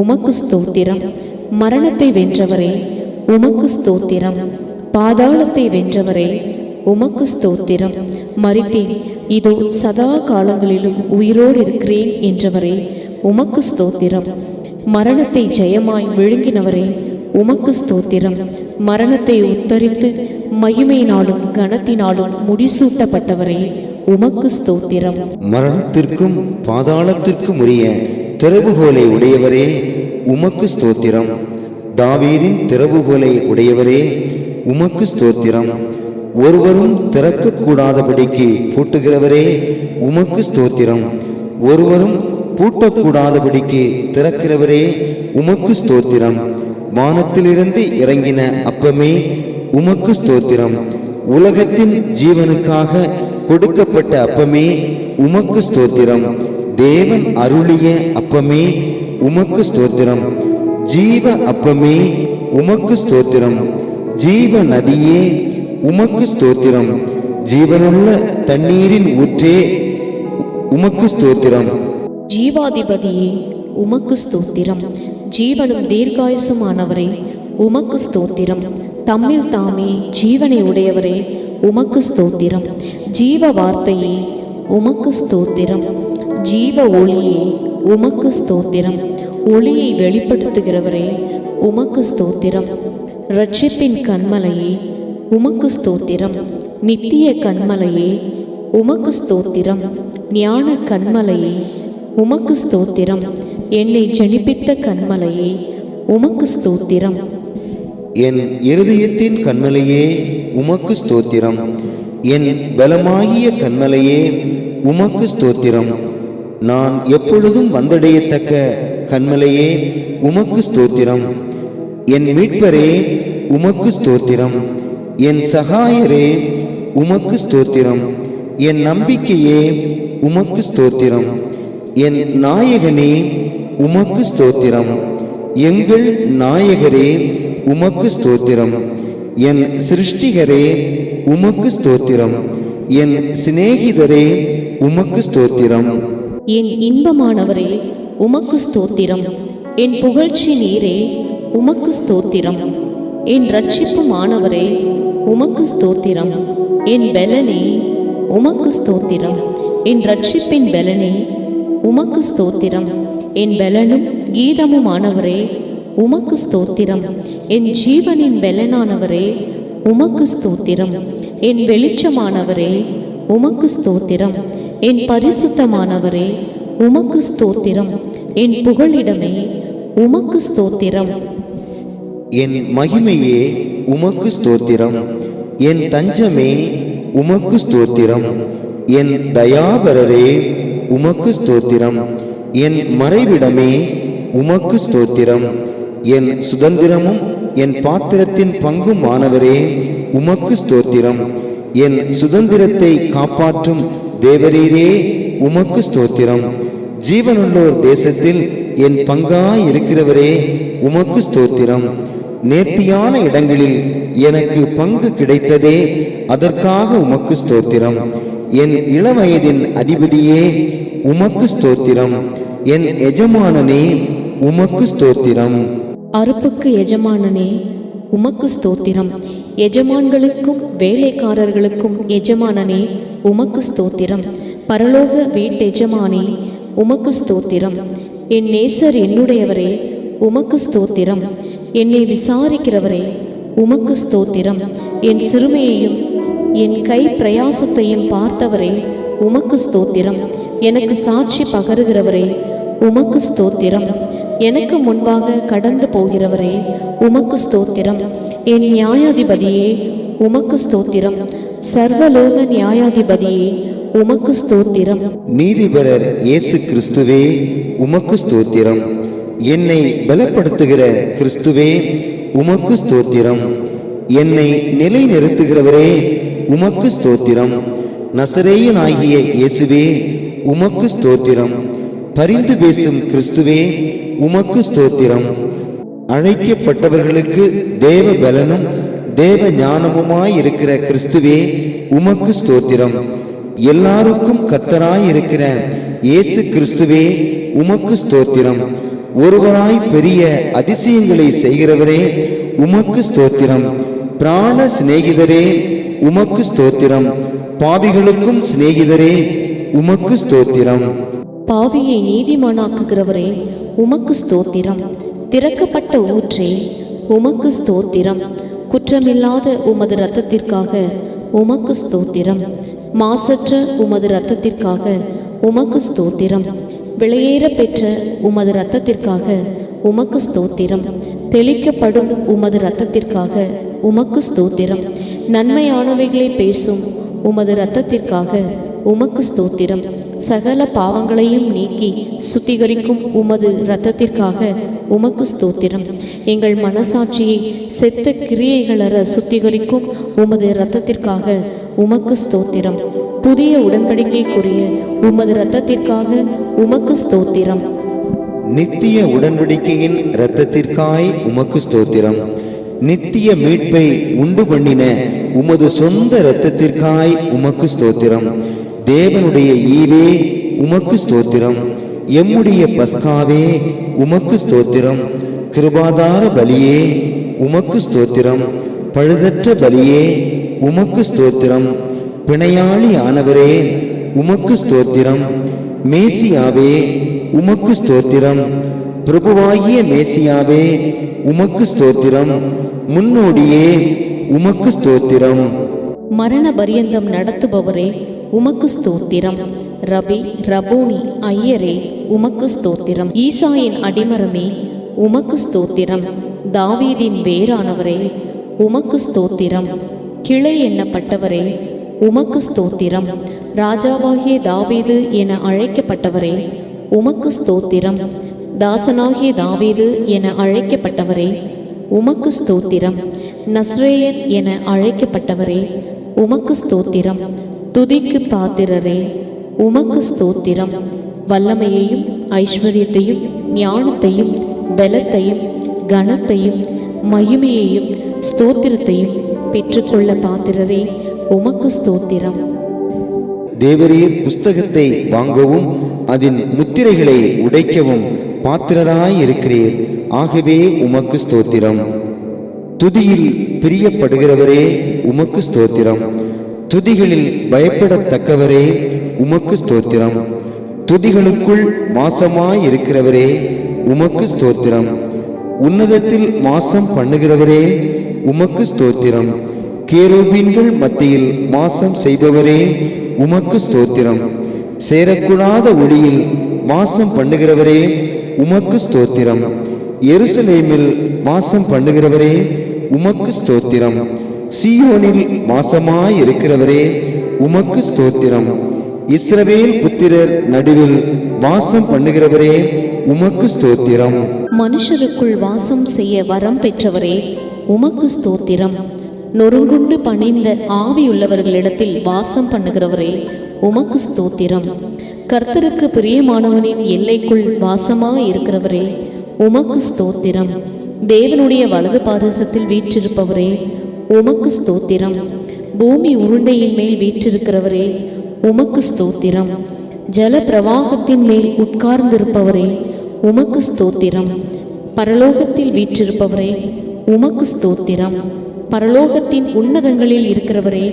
[SPEAKER 2] உமக்கு ஸ்தோத்திரம். மரணத்தை வென்றவரே உமக்கு ஸ்தோத்திரம். பாதாளத்தை வென்றவரே உமக்கு ஸ்தோத்திரம். மரித்தேன், இதோ சதா காலங்களிலும் உயிரோடு இருக்கிறேன் என்றவரே உமக்கு ஸ்தோத்திரம். மரணத்தை ஜெயமாய் விழுங்கினவரே உமக்கு ஸ்தோத்திரம். மரணத்தை உத்தரித்து மகிமையினாலும் கனத்தினாலும் முடிசூட்டப்பட்டவரே உமக்கு ஸ்தோத்திரம்.
[SPEAKER 1] மரணத்திற்கும் பாதாளத்திற்கும் உரிய திறவுகோலை உடையவரே உமக்கு ஸ்தோத்திரம். தாவீதின் திறவுகோலை உடையவரே உமக்கு ஸ்தோத்திரம். ஒருவரும் திறக்கக்கூடாதபடிக்கு பூட்டுகிறவரே உமக்கு ஸ்தோத்திரம். ஒருவரும் பூட்டக்கூடாதபடிக்கு திறக்கிறவரே உமக்கு ஸ்தோத்திரம். வானத்திலிருந்து இறங்கின அப்பமே உமக்கு ஸ்தோத்திரம். உலகத்தின் ஜீவனுக்காக கொடுக்கப்பட்ட அப்பமே உமக்கு ஸ்தோத்திரம். தேவன் அருளிய அப்பமே உமக்கு ஸ்தோத்திரம். ஜீவ அப்பமே உமக்கு ஸ்தோத்திரம். ஜீவ நதியே உமக்கு ஸ்தோத்திரம். ஜீவனுள்ள தண்ணீரின் ஊற்றே உமக்கு ஸ்தோத்திரம்.
[SPEAKER 2] ஜீவாதிபதியே உமக்கு ஸ்தோத்திரம். ஜீவனும் தீர்காயுசுமானவரே உமக்கு ஸ்தோத்திரம். தம்மில் தாமே ஜீவனை உடையவரே உமக்கு ஸ்தோத்திரம். ஜீவ வார்த்தையே உமக்கு ஸ்தோத்திரம். ஜீவ ஒளியே உமக்கு ஸ்தோத்திரம். ஒளியை வெளிப்படுத்துகிறவரே உமக்கு ஸ்தோத்திரம். இரட்சிப்பின் கண்மலையே உமக்கு ஸ்தோத்திரம். நித்திய கண்மலையே உமக்கு ஸ்தோத்திரம். ஞான கண்மலையே உமக்கு ஸ்தோத்திரம். என்னை ஜனிப்பித்த கண்மலையே உமக்கு ஸ்தோத்திரம்.
[SPEAKER 1] என் இருதயத்தின் கண்மலையே உமக்கு ஸ்தோத்திரம். என் பலமாகிய கண்மலையே உமக்கு ஸ்தோத்திரம். நான் எப்பொழுதும் வந்தடையத்தக்க கண்மலையே உமக்கு ஸ்தோத்திரம். என் மீட்பரே உமக்கு ஸ்தோத்திரம். என் சகாயரே உமக்கு ஸ்தோத்திரம். என் நம்பிக்கையே உமக்கு ஸ்தோத்திரம். என் நாயகனே உமக்கு ஸ்தோத்திரம். எங்கள் நாயகரே உமக்கு ஸ்தோத்திரம். என் சிருஷ்டிகரே உமக்கு ஸ்தோத்திரம். என் சிநேகிதரே உமக்கு ஸ்தோத்திரம்.
[SPEAKER 2] என் இன்பமானவரே உமக்கு ஸ்தோத்திரம். என் புகழ்ச்சி நீரே உமக்கு ஸ்தோத்திரம். என் இரட்சிப்புமானவரே உமக்கு ஸ்தோத்திரம். என் பெலனே உமக்கு ஸ்தோத்திரம். என் இரட்சிப்பின் பெலனே உமக்கு ஸ்தோத்திரம். என் பெலனும் கீதமுமானவரே உமக்கு ஸ்தோத்திரம். என் ஜீவனின் பெலனானவரே உமக்கு ஸ்தோத்திரம். என் வெளிச்சமானவரே உமக்கு ஸ்தோத்திரம். என் பரிசுத்தமானவரே உமக்கு ஸ்தோத்திரம். என் புகழிடமே உமக்கு ஸ்தோத்திரம்.
[SPEAKER 1] என் மகிமையே உமக்கு ஸ்தோத்திரம். என் தஞ்சமே உமக்கு ஸ்தோத்திரம். என் தயாபரரே உமக்கு ஸ்தோத்திரம். என் மறைவிடமே உமக்கு ஸ்தோத்திரம். என் சுதந்திரமும் என் பாத்திரத்தின் பங்கும் ஆனவரே உமக்கு ஸ்தோத்திரம். என் சுதந்திரத்தை காப்பாற்றும் தேவரீரே உமக்கு ஸ்தோத்திரம். ஜீவனுள்ளோர் தேசத்தில் என் பங்காய் இருக்கிறவரே உமக்கு ஸ்தோத்திரம். நேர்த்தியான இடங்களில் எனக்கு பங்கு கிடைத்ததே, அதற்காக உமக்கு ஸ்தோத்திரம். என் இளவயதின் அதிபதியே உமக்கு ஸ்தோத்திரம். என் எஜமானனே உமக்கு ஸ்தோத்திரம்.
[SPEAKER 2] அறுப்புக்கு எஜமானனே உமக்கு ஸ்தோத்திரம். எஜமான்களுக்கும் வேலைக்காரர்களுக்கும் எஜமானனே உமக்கு ஸ்தோத்திரம். பரலோக வீட்டெஜமானே உமக்கு ஸ்தோத்திரம். என் நேசர் என்னுடையவரே உமக்கு ஸ்தோத்திரம். என்னை விசாரிக்கிறவரே உமக்கு ஸ்தோத்திரம். என் சிறுமையையும் என் கை பிரயாசத்தையும் பார்த்தவரே உமக்கு ஸ்தோத்திரம். எனக்கு சாட்சி பகருகிறவரே உமக்கு ஸ்தோத்திரம். எனக்கு முன்பாக கடந்து போகிறவரே உமக்கு ஸ்தோத்திரம். என் நியாயாதிபதியே உமக்கு ஸ்தோத்திரம். சர்வலோக நியாயாதிபதியே உமக்கு ஸ்தோத்திரம்.
[SPEAKER 1] நீதிபரர் இயேசு கிறிஸ்துவே உமக்கு ஸ்தோத்திரம். என்னை பலப்படுத்துகிற கிறிஸ்துவே உமக்கு ஸ்தோத்திரம். என்னை நிலைநிறுத்துகிறவரே உமக்கு ஸ்தோத்திரம். நசரேயனாகிய இயேசுவே உமக்கு ஸ்தோத்திரம். பரிந்து பேசும் கிறிஸ்துவே உமக்கு ஸ்தோத்திரம். அழைக்கப்பட்டவர்களுக்கு தேவ பலனும் தேவ ஞானமுமாயிருக்கிற கிறிஸ்துவே உமக்கு ஸ்தோத்திரம். எல்லாருக்கும் கர்த்தராயிருக்கிற இயேசு கிறிஸ்துவே உமக்கு ஸ்தோத்திரம். ஒருவராய் பெரிய அதிசயங்களை செய்கிறவரே உமக்கு ஸ்தோத்திரம். பிராண சிநேகிதரே உமக்கு ஸ்தோத்திரம். பாவிகளுக்கும் சிநேகிதரே உமக்கு ஸ்தோத்திரம்.
[SPEAKER 2] பாவியை நீதிமானாக்குகிறவரே உமக்கு ஸ்தோத்திரம். திறக்கப்பட்ட ஊற்றே, உமக்கு ஸ்தோத்திரம். குற்றமில்லாத உமது இரத்தத்திற்காக உமக்கு ஸ்தோத்திரம். மாசற்ற உமது இரத்தத்திற்காக உமக்கு ஸ்தோத்திரம். விலையேற பெற்ற உமது இரத்தத்திற்காக உமக்கு ஸ்தோத்திரம். தெளிக்கப்படும் உமது இரத்தத்திற்காக உமக்கு ஸ்தோத்திரம். நன்மையானவைகளை பேசும் உமது இரத்தத்திற்காக உமக்கு ஸ்தோத்திரம். சகல பாவங்களையும் நீக்கி சுத்திகரிக்கும் உமது இரத்தத்திற்காக உமக்கு ஸ்தோத்திரம். எங்கள் மனசாட்சியை செத்த கிரியைகளற சுத்திகரிக்கும் உமது இரத்தத்திற்காக உமக்கு ஸ்தோத்திரம். புதிய உடன்படிக்கைக்குரிய உமது இரத்தத்திற்காக உமக்கு ஸ்தோத்திரம்.
[SPEAKER 1] நித்திய உடன்படிக்கையின் இரத்தத்திற்காய் உமக்கு ஸ்தோத்திரம். நித்திய மீட்பை உண்டு பண்ணின உமது சொந்த இரத்தத்திற்காய் உமக்கு ஸ்தோத்திரம். தேவனுடைய ஈவே உமக்கு ஸ்தோத்திரம். எம்முடைய பஸ்காவே உமக்கு ஸ்தோத்திரம். கிருபாதார பலியே உமக்கு ஸ்தோத்திரம். பழுதற்ற பலியே உமக்கு ஸ்தோத்திரம். பிணையாளி ஆனவரே உமக்கு ஸ்தோத்திரம். மேசியாவே உமக்கு ஸ்தோத்திரம். பிரபுவாகிய மேசியாவே உமக்கு ஸ்தோத்திரம். முன்னோடியே உமக்கு ஸ்தோத்திரம்.
[SPEAKER 2] மரண பரியந்தம் நடத்துபவரே உமக்கு ஸ்தோத்திரம். ரபி ரபோனி ஐயரே உமக்கு ஸ்தோத்திரம். ஈசாயின் அடிமரமே உமக்கு ஸ்தோத்திரம். தாவீதின் வேரானவரே உமக்கு ஸ்தோத்திரம். கிளை எண்ணப்பட்டவரே உமக்கு ஸ்தோத்திரம். ராஜாவாகிய தாவீது என அழைக்கப்பட்டவரே உமக்கு ஸ்தோத்திரம். தாசனாகிய தாவீது என அழைக்கப்பட்டவரே உமக்கு ஸ்தோத்திரம். நஸ்ரேயன் என அழைக்கப்பட்டவரே உமக்கு ஸ்தோத்திரம். துதிக்கு பாத்திரரே உமக்கு ஸ்தோத்திரம். வல்லமையையும் ஐஸ்வர்யத்தையும் ஞானத்தையும் பலத்தையும் கனத்தையும் மகிமையையும் ஸ்தோத்திரத்தையும் பெற்றுக்கொள்ள பாத்திரரே உமக்கு ஸ்தோத்திரம்.
[SPEAKER 1] தேவரீர் புஸ்தகத்தை வாங்கவும் அதன் முத்திரைகளை உடைக்கவும் பாத்திரராயிருக்கிறீர். ஆகவே உமக்கு ஸ்தோத்திரம். துதியில் பிரியப்படுகிறவரே உமக்கு ஸ்தோத்திரம். துதிகளில் பயப்படத்தக்கவரே உமக்கு ஸ்தோத்திரம். துதிகளுக்குள் மாசமாயிருக்கிறவரே உமக்கு ஸ்தோத்திரம். உன்னதத்தில் மாசம் பண்ணுகிறவரே உமக்கு ஸ்தோத்திரம். கேருபீன்கள் மத்தியில் மாசம் செய்பவரே உமக்கு ஸ்தோத்திரம். சேரக்கூடாத ஒளியில் மாசம் பண்ணுகிறவரே உமக்கு ஸ்தோத்திரம். எருசலேமில் மாசம் பண்ணுகிறவரே உமக்கு ஸ்தோத்திரம். சீயோனில் மாசமாயிருக்கிறவரே உமக்கு ஸ்தோத்திரம். இஸ்ரவேல் புத்திரர் நடுவில் வாசம் பண்ணுகிறவரே உமக்கு ஸ்தோத்திரம்.
[SPEAKER 2] மனுஷருக்குள் வாசம் செய்ய வரம் பெற்றவரே உமக்கு ஸ்தோத்திரம். நொறுங்குண்டு பணிந்த ஆவியுள்ளவர்களிடத்தில் வாசம் பண்ணுகிறவரே உமக்கு ஸ்தோத்திரம். கர்த்தருக்கு பிரியமானவனின் எல்லைக்குள் வாசமாயிருக்கிறவரே உமக்கு ஸ்தோத்திரம். தேவனுடைய வலது பாரிசத்தில் வீற்றிருப்பவரே உமக்கு ஸ்தோத்திரம். பூமி உருண்டையின் மேல் வீற்றிருக்கிறவரே உமக்கு ஸ்தோத்திரம். ஜல பிரவாகத்தின் மேல் உட்கார்ந்திருப்பவரே உமக்கு ஸ்தோத்திரம். பரலோகத்தில் வீற்றிருப்பவரே உமக்கு ஸ்தோத்திரம். பரலோகத்தின் உன்னதங்களில் இருக்கிறவரே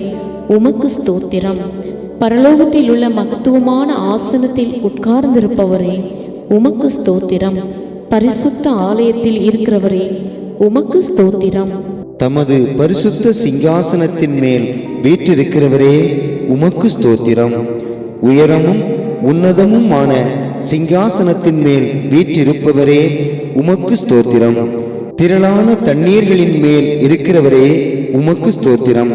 [SPEAKER 2] உமக்கு ஸ்தோத்திரம். பரலோகத்தில் உள்ள மகத்துவமான ஆசனத்தில் உட்கார்ந்திருப்பவரே உமக்கு ஸ்தோத்திரம். பரிசுத்த ஆலயத்தில் இருக்கிறவரே உமக்கு ஸ்தோத்திரம்.
[SPEAKER 1] தமது பரிசுத்த சிங்காசனத்தின் மேல் வீற்றிருக்கிறவரே உமக்கு ஸ்தோத்திரம். உயரமும் உன்னதமுமான சிங்காசனத்தின் மேல் வீற்றிருப்பவரே உமக்கு ஸ்தோத்திரம். திரளான தண்ணீர்களின் மேல் இருக்கிறவரே உமக்கு ஸ்தோத்திரம்.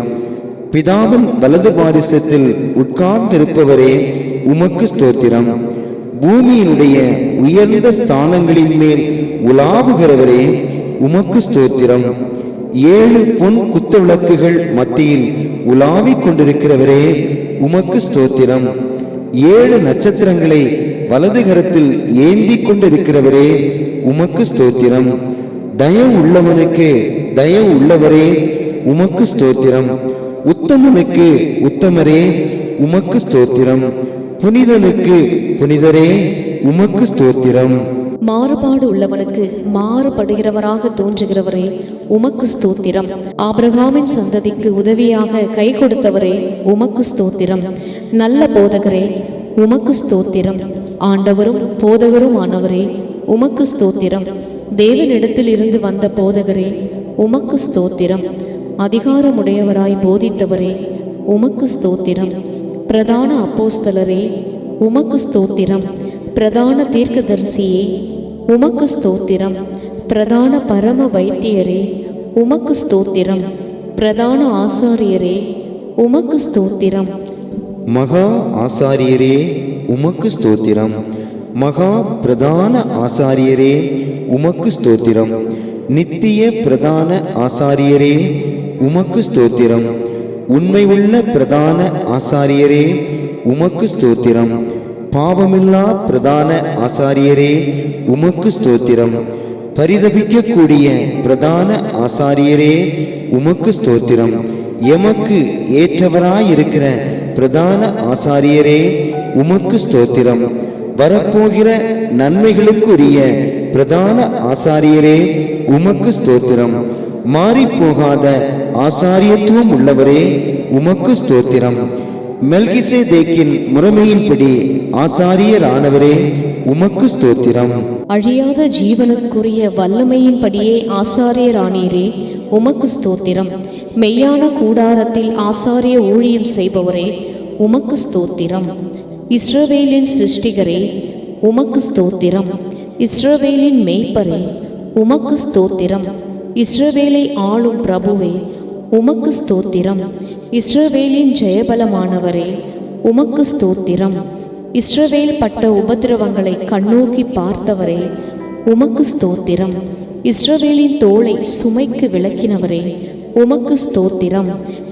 [SPEAKER 1] பிதாவின் வலது பாரிசத்தில் உட்கார்ந்திருப்பவரே உமக்கு ஸ்தோத்திரம். பூமியினுடைய உயர்ந்த ஸ்தானங்களின் மேல் உலாவுகிறவரே உமக்கு ஸ்தோத்திரம். 7 பொன் குத்துவிளக்குகள் மத்தியில் உலாவிக் கொண்டிருக்கிறவரே உமக்கு ஸ்தோத்திரம். 7 நட்சத்திரங்களை வலது கரத்தில் ஏந்தி கொண்டிருக்கிறவரே உமக்கு ஸ்தோத்திரம். தயவு உள்ளவனுக்கு தயவு உள்ளவரே உமக்கு ஸ்தோத்திரம். உத்தமனுக்கு உத்தமரே உமக்கு ஸ்தோத்திரம். புனிதனுக்கு புனிதரே உமக்கு ஸ்தோத்திரம்.
[SPEAKER 2] மாறுபாடு உள்ளவனுக்கு மாறுபடுகிறவராக தோன்றுகிறவரே உமக்கு ஸ்தோத்திரம். ஆபிரகாமின் சந்ததிக்கு உதவியாக கை கொடுத்தவரே உமக்கு ஸ்தோத்திரம். நல்ல போதகரே உமக்கு ஸ்தோத்திரம். ஆண்டவரும் போதகரும் ஆனவரே உமக்கு ஸ்தோத்திரம். தேவனிடத்தில் இருந்து வந்த போதகரே, உமக்கு ஸ்தோத்திரம். அதிகாரமுடையவராய் போதித்தவரே, உமக்கு ஸ்தோத்திரம். பிரதான அப்போஸ்தலரே, உமக்கு ஸ்தோத்திரம். பிரதான தீர்க்கதரிசியே, உமக்கு ஸ்தோத்திரம். பிரதான பரம வைத்தியரே, உமக்கு ஸ்தோத்திரம். பிரதான ஆசாரியரே, உமக்கு ஸ்தோத்திரம்.
[SPEAKER 1] மகா ஆசாரியரே, உமக்கு ஸ்தோத்திரம். மகா பிரதான ஆசாரியரே, உமக்கு ஸ்தோத்திரம். நித்திய பிரதான ஆசாரியரே, உமக்கு ஸ்தோத்திரம். உண்மையுள்ள பிரதான ஆசாரியரே, உமக்கு ஸ்தோத்திரம். பாவமில்லா பிரதான ஆசாரியரே, உமக்கு ஸ்தோத்திரம். பரிதபிக்கக்கூடிய பிரதான ஆசாரியரே, உமக்கு ஸ்தோத்திரம். எமக்கு ஏற்றவராயிருக்கிற பிரதான ஆசாரியரே, உமக்கு ஸ்தோத்திரம். வரப்போகிற நன்மைகளுக்குரிய பிரதான ஆசாரியரே, உமக்கு ஸ்தோத்திரம். மாறிப்போகாத ஆசாரியத்துவம் உள்ளவரே, உமக்கு ஸ்தோத்திரம். மெல்கிசேதேக்கின் முறைமையின்படி ஆசாரியரானவரே, உமக்கு ஸ்தோத்திரம்.
[SPEAKER 2] அழியாத ஜீவனுக்குரிய வல்லமையின்படியே ஆசாரியரானீரே, உமக்கு ஸ்தோத்திரம். மெய்யான கூடாரத்தில் ஆசாரிய ஊழியம் செய்பவரே, உமக்கு ஸ்தோத்திரம். இஸ்ரவேலின் சிருஷ்டிகரே, உமக்கு ஸ்தோத்திரம். இஸ்ரவேலின் மேய்ப்பரே, உமக்கு ஸ்தோத்திரம். இஸ்ரவேலை ஆளும் பிரபுவே, உமக்கு ஸ்தோத்திரம். இஸ்ரவேலின் ஜெயபலமானவரே, உமக்கு ஸ்தோத்திரம். இஸ்ரவேல் பட்ட உபத்திரவங்களை கண்ணோக்கி பார்த்தவரே, உமக்கு ஸ்தோத்திரம். இஸ்ரவேலின் தோளை சுமைக்கு விளக்கினவரே, உமக்கு ஸ்தோத்திரம்.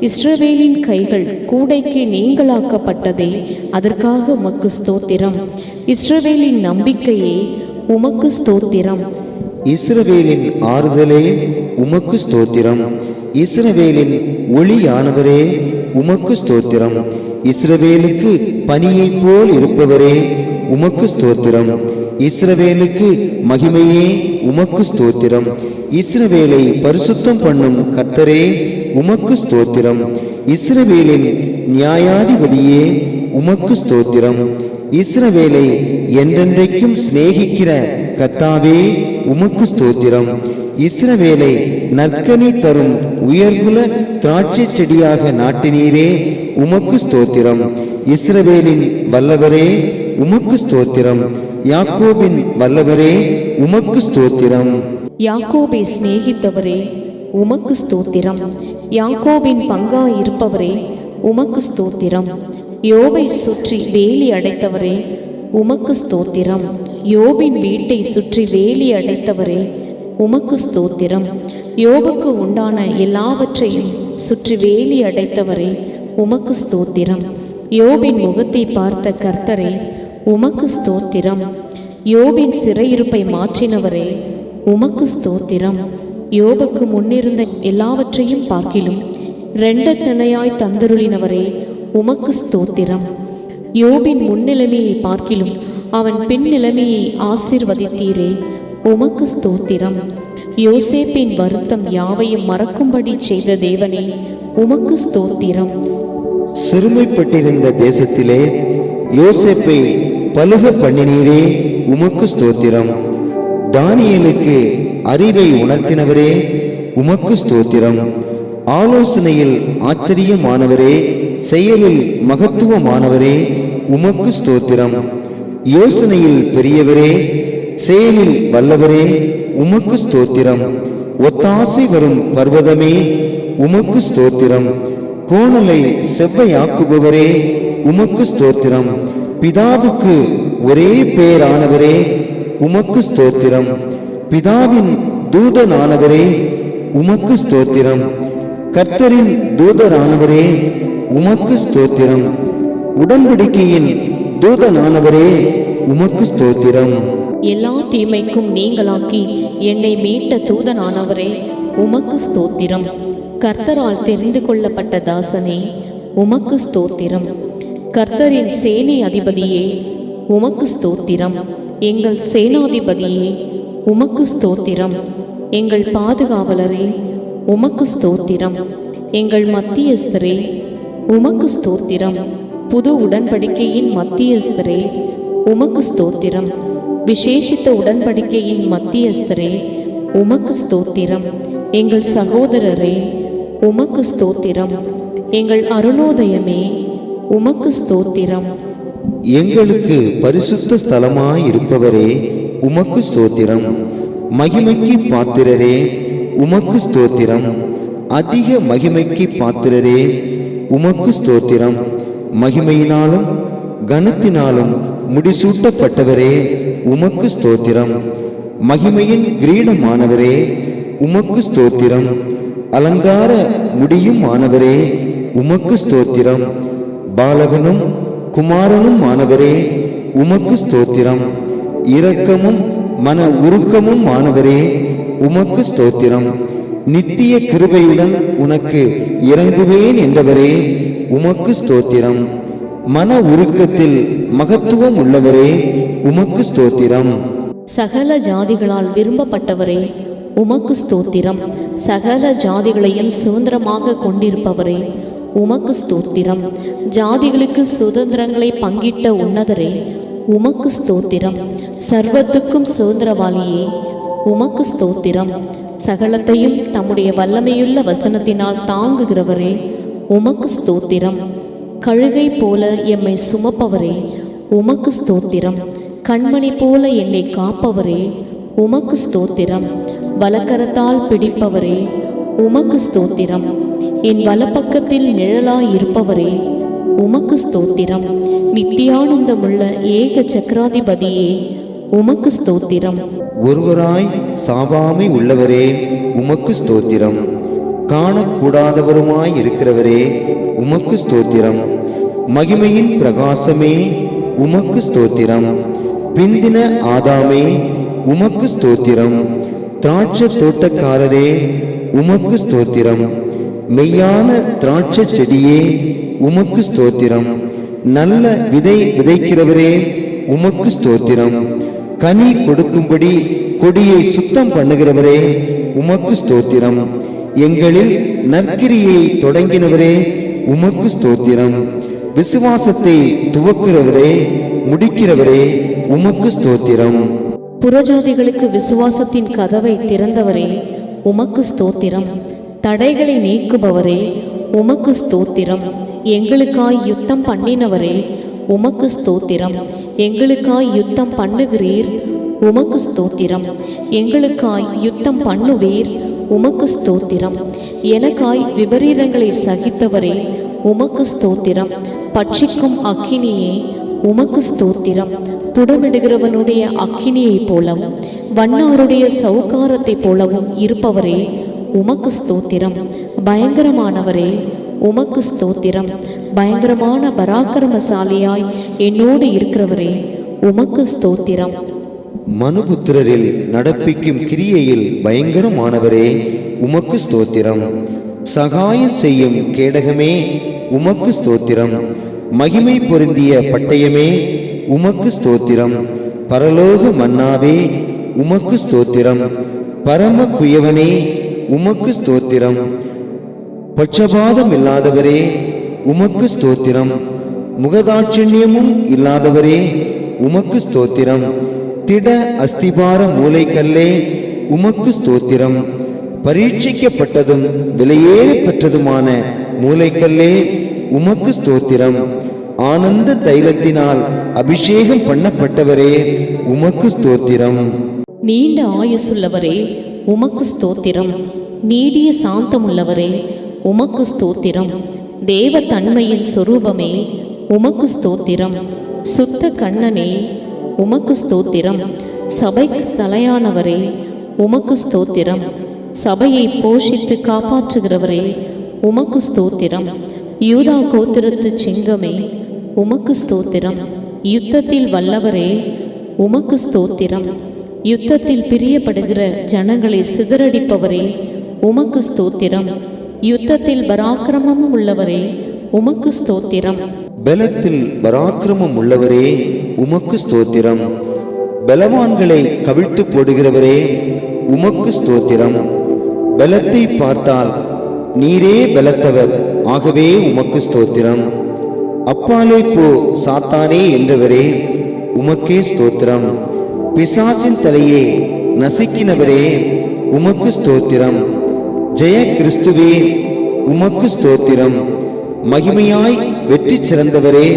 [SPEAKER 2] இஸ்ரவேலின் கைகள் கூடைக்கு நீங்களாக்கப்பட்டதே, அதற்காக உமக்கு ஸ்தோத்திரம். இஸ்ரவேலின் நம்பிக்கையே, உமக்கு ஸ்தோத்திரம்.
[SPEAKER 1] இஸ்ரவேலின் ஆறுதலே, உமக்கு ஸ்தோத்திரம். இஸ்ரவேலின் ஒளியானவரே, உமக்கு ஸ்தோத்திரம். இஸ்ரவேலுக்கு பனியைப் போல் இருப்பவரே, உமக்கு ஸ்தோத்திரம். இஸ்ரவேலுக்கு மகிமையே, உமக்கு ஸ்தோத்திரம். இஸ்ரவேலை பரிசுத்தம் பண்ணும் கர்த்தரே, உமக்கு ஸ்தோத்திரம். இஸ்ரவேலின் நியாயாதிபதியே, உமக்கு ஸ்தோத்திரம். இஸ்ரவேலை என்றென்றைக்கும் சிநேகிக்கிற கர்த்தாவே, உமக்கு ஸ்தோத்திரம். இஸ்ரவேலை நற்கனி தரும் உயர்குல திராட்சை செடியாக நாட்டினீரே, உமக்கு ஸ்தோத்திரம். இஸ்ரவேலின் வல்லவரே, உமக்கு ஸ்தோத்திரம். யாக்கோபின் வல்லவரே, உமக்கு ஸ்தோத்திரம்.
[SPEAKER 2] யாக்கோபை சிநேகித்தவரே, உமக்கு ஸ்தோத்திரம். யாக்கோபின் பங்காயிருப்பவரே, உமக்கு ஸ்தோத்திரம். யோபை சுற்றி வேலி அடைத்தவரே, உமக்கு ஸ்தோத்திரம். யோபின் வீட்டை சுற்றி வேலி அடைத்தவரே, உமக்கு ஸ்தோத்திரம். யோபுக்கு உண்டான எல்லாவற்றையும் சுற்றி வேலி அடைத்தவரே, உமக்கு ஸ்தோத்திரம். யோபின் முகத்தை பார்த்த கர்த்தரே, உமக்கு ஸ்தோத்திரம். யோபின் சிறையிருப்பை மாற்றினவரே, உமக்கு ஸ்தோத்திரம். யோபுக்கு முன்னிருந்த எல்லாவற்றையும் பார்க்கிலும் இரண்டத்தனையாய் தந்தருளினவரே, உமக்கு ஸ்தோத்திரம். யோபின் முன்னிலைமையை பார்க்கிலும் அவன் பின் நிலைமையை ஆசீர்வதித்தீரே, உமக்கு ஸ்தோத்திரம். யோசேப்பின் வருத்தம் யாவையும் மறக்கும்படி செய்த தேவனே, உமக்கு ஸ்தோத்திரம்.
[SPEAKER 1] சிறுமைப்பட்டிருந்த தேசத்திலே யோசேப்பை பலுக பண்ணினீரே, உமக்கு ஸ்தோத்திரம். தானியேலுக்கு அறிவை உணர்த்தினவரே, உமக்கு ஸ்தோத்திரம். ஆலோசனையில் ஆச்சரியமானவரே, செயலில் மகத்துவமானவரே, உமக்கு ஸ்தோத்திரம். யோசனையில் பெரியவரே, செயலில் வல்லவரே, உமக்கு ஸ்தோத்திரம். ஒத்தாசை வரும் பர்வதமே, உமக்கு ஸ்தோத்திரம். கோணலை செவ்வையாக்குபவரே, உமக்கு ஸ்தோத்திரம். பிதாவுக்கு ஒரே பேரானவரே, உமக்கு ஸ்தோத்திரம். பிதாவின் தூதனானவரே, உமக்கு ஸ்தோத்திரம். கர்த்தரின் தூதரானவரே, உமக்கு ஸ்தோத்திரம். உடன்படிக்கையின் தூதனானவரே, உமக்கு ஸ்தோத்திரம்.
[SPEAKER 2] எல்லா தீமைக்கும் நீங்களாக்கி என்னை மீட்ட தூதனானவரே, உமக்கு ஸ்தோத்திரம். கர்த்தரால் தெரிந்து கொள்ளப்பட்ட தாசனே, உமக்கு ஸ்தோத்திரம். கர்த்தரின் சேனை அதிபதியே, உமக்கு ஸ்தோத்திரம். எங்கள் சேனாதிபதியே, உமக்கு ஸ்தோத்திரம். எங்கள் பாதுகாவலரே, உமக்கு ஸ்தோத்திரம். எங்கள் மத்தியஸ்தரே, உமக்கு ஸ்தோத்திரம். புது உடன்படிக்கையின் மத்தியஸ்தரே, உமக்கு ஸ்தோத்திரம். விசேஷித்த உடன்படிக்கையின் மத்தியஸ்தரே உமக்கு ஸ்தோத்திரம். எங்கள் சகோதரரே உமக்கு ஸ்தோத்திரம். எங்கள் அருணோதயமே உமக்கு ஸ்தோத்திரம்.
[SPEAKER 1] எங்களுக்கு பரிசுத்த ஸ்தலமாய் இருப்பவரே உமக்கு ஸ்தோத்திரம். மகிமைக்கு பாத்திரரே உமக்கு ஸ்தோத்திரம். அதிக மகிமைக்கு பாத்திரரே உமக்கு ஸ்தோத்திரம். மகிமையினாலும் கனத்தினாலும் முடிசூட்டப்பட்டவரே உமக்கு ஸ்தோத்திரம். மகிமையின் கிரீடமானவரே உமக்கு ஸ்தோத்திரம். அலங்கார முடியும் ஆனவரே உமக்கு ஸ்தோத்திரம். பாலகனும் குமாரனும் ஆனவரே உமக்கு ஸ்தோத்திரம். இரக்கமும் மன உருக்கமும் ஆனவரே உமக்கு ஸ்தோத்திரம். நித்திய கிருபையுடன் உனக்கு இறங்குவேன் என்றவரே உமக்கு ஸ்தோத்திரம். மன உருக்கத்தில் மகத்துவம் உள்ளவரே உமக்கு ஸ்தோத்திரம்.
[SPEAKER 2] சகல ஜாதிகளால் விரும்பப்பட்டவரே உமக்கு ஸ்தோத்திரம். சகல ஜாதிகளையும் சுதந்திரமாக கொண்டிருப்பவரே உமக்கு ஸ்தோத்திரம். ஜாதிகளுக்கு சுதந்திரங்களை பங்கிட்ட உன்னதரே உமக்கு ஸ்தோத்திரம். சர்வத்துக்கும் சுதந்திரவாளியே உமக்கு ஸ்தோத்திரம். சகலத்தையும் தம்முடைய வல்லமையுள்ள வசனத்தினால் தாங்குகிறவரே உமக்கு ஸ்தோத்திரம். கழுகை போல எம்மை சுமப்பவரே உமக்கு ஸ்தோத்திரம். கண்மணி போல என்னை காப்பவரே உமக்கு ஸ்தோத்திரம். வலக்கரத்தால் பிடிப்பவரே உமக்கு ஸ்தோத்திரம். என் வலப்பக்கத்தில் நிழலாய் இருப்பவரே உமக்கு ஸ்தோத்திரம். நித்தியானந்தமுள்ள ஏக சக்கராதிபதியே உமக்கு ஸ்தோத்திரம்.
[SPEAKER 1] ஒருவராய் சாவாமை உள்ளவரே உமக்கு ஸ்தோத்திரம். காணக்கூடாதவருமாய் இருக்கிறவரே உமக்கு ஸ்தோத்திரம். மகிமையின் பிரகாசமே உமக்கு ஸ்தோத்திரம். பிந்தின ஆதாமே உமக்கு ஸ்தோத்திரம். திராட்சை தோட்டக்காரரே உமக்கு ஸ்தோத்திரம். மெய்யான திராட்சை செடியே உமக்கு ஸ்தோத்திரம். நல்ல விதை விதைக்கிறவரே உமக்கு ஸ்தோத்திரம். கனி கொடுக்கும்படி கொடியை சுத்தம் பண்ணுகிறவரே உமக்கு ஸ்தோத்திரம். எங்களில் நற்கிரியை தொடங்கினவரே உமக்கு ஸ்தோத்திரம். விசுவாசத்தை துவக்கிறவரே முடிக்கிறவரே உமக்கு ஸ்தோத்திரம்.
[SPEAKER 2] புறஜாதிகளுக்கு விசுவாசத்தின் கதவை திறந்தவரே உமக்கு ஸ்தோத்திரம். தடைகளை நீக்குபவரே உமக்கு ஸ்தோத்திரம். எங்களுக்காய் யுத்தம் பண்ணினவரே உமக்கு ஸ்தோத்திரம். எங்களுக்காய் யுத்தம் பண்ணுகிறீர் உமக்கு ஸ்தோத்திரம். எங்களுக்காய் யுத்தம் பண்ணுவீர் உமக்கு ஸ்தோத்திரம். எனக்காய் விபரீதங்களை சகித்தவரே உமக்கு ஸ்தோத்திரம். பட்சிக்கும் அக்கினியே உமக்கு ஸ்தோத்திரம். புடமிடுகிறவனுடைய அக்கினியைப் போலவும் வண்ணாருடைய சவுக்காரத்தைப் போலவும் இருப்பவரே உமக்கு ஸ்தோத்திரம். பயங்கரமானவரே உமக்கு ஸ்தோத்திரம். பயங்கரமான பராக்கிரமசாலியாய் என்னோடு இருக்கிறவரே உமக்கு ஸ்தோத்திரம்.
[SPEAKER 1] மனுபுத்திரரில் நடப்பிக்கும் கிரியையில் பயங்கரமானவரே உமக்கு ஸ்தோத்திரம். சகாயம் செய்யும் கேடகமே உமக்கு ஸ்தோத்திரம். மகிமை பொருந்திய பட்டயமே உமக்கு ஸ்தோத்திரம். பரலோக மன்னாவே உமக்கு ஸ்தோத்திரம். பரம குயவனே உமக்கு ஸ்தோத்திரம். பட்சபாதம் இல்லாதவரே உமக்கு ஸ்தோத்திரம். முகதாட்சண்யமும் இல்லாதவரே உமக்கு ஸ்தோத்திரம். திட அஸ்திபார மூலைக்கல்லே உமக்கு ஸ்தோத்திரம். பரீட்சிக்கப்பட்டதும் விலையேற பெற்றதுமான மூலைக்கல்லே உமக்கு ஸ்தோத்திரம். ஆனந்த தைலத்தினால் அபிஷேகம் பண்ணப்பட்டவரே உமக்கு ஸ்தோத்திரம்.
[SPEAKER 2] நீண்ட ஆயுசுள்ளவரே உமக்கு ஸ்தோத்திரம். நீடிய சாந்தமுள்ளவரே உமக்கு ஸ்தோத்திரம். தேவ தன்மையின் சொரூபமே உமக்கு ஸ்தோத்திரம். சுத்த கண்ணனே உமக்கு ஸ்தோத்திரம். சபைக்கு தலையானவரே உமக்கு ஸ்தோத்திரம். சபையை போஷித்து காப்பாற்றுகிறவரே உமக்கு ஸ்தோத்திரம். யூதா கோத்திரத்து சிங்கமே உமக்கு ஸ்தோத்திரம். யுத்தத்தில் வல்லவரே உமக்கு ஸ்தோத்திரம். யுத்தத்தில் பிரியப்படுகிற ஜனங்களை சிதறடிப்பவரே உமக்கு ஸ்தோத்திரம். யுத்தத்தில் பராக்கிரமமும் உள்ளவரே உமக்கு ஸ்தோத்திரம்.
[SPEAKER 1] பலத்தில் பராக்கிரமம் உள்ளவரே உமக்கு ஸ்தோத்திரம். பலவான்களை கவிழ்த்து போடுகிறவரே உமக்கு ஸ்தோத்திரம். பலத்தை பார்த்தால் நீரே பலத்தவர், ஆகவே உமக்கு ஸ்தோத்திரம். அப்பாலே போ சாத்தானே என்றவரே உமக்கே ஸ்தோத்திரம். பிசாசின் தலையை நசுக்கினவரே உமக்கு ஸ்தோத்திரம். ஜெய கிறிஸ்துவே உமக்கு ஸ்தோத்திரம். மகிமையாய் வெற்றி சிறந்தவரே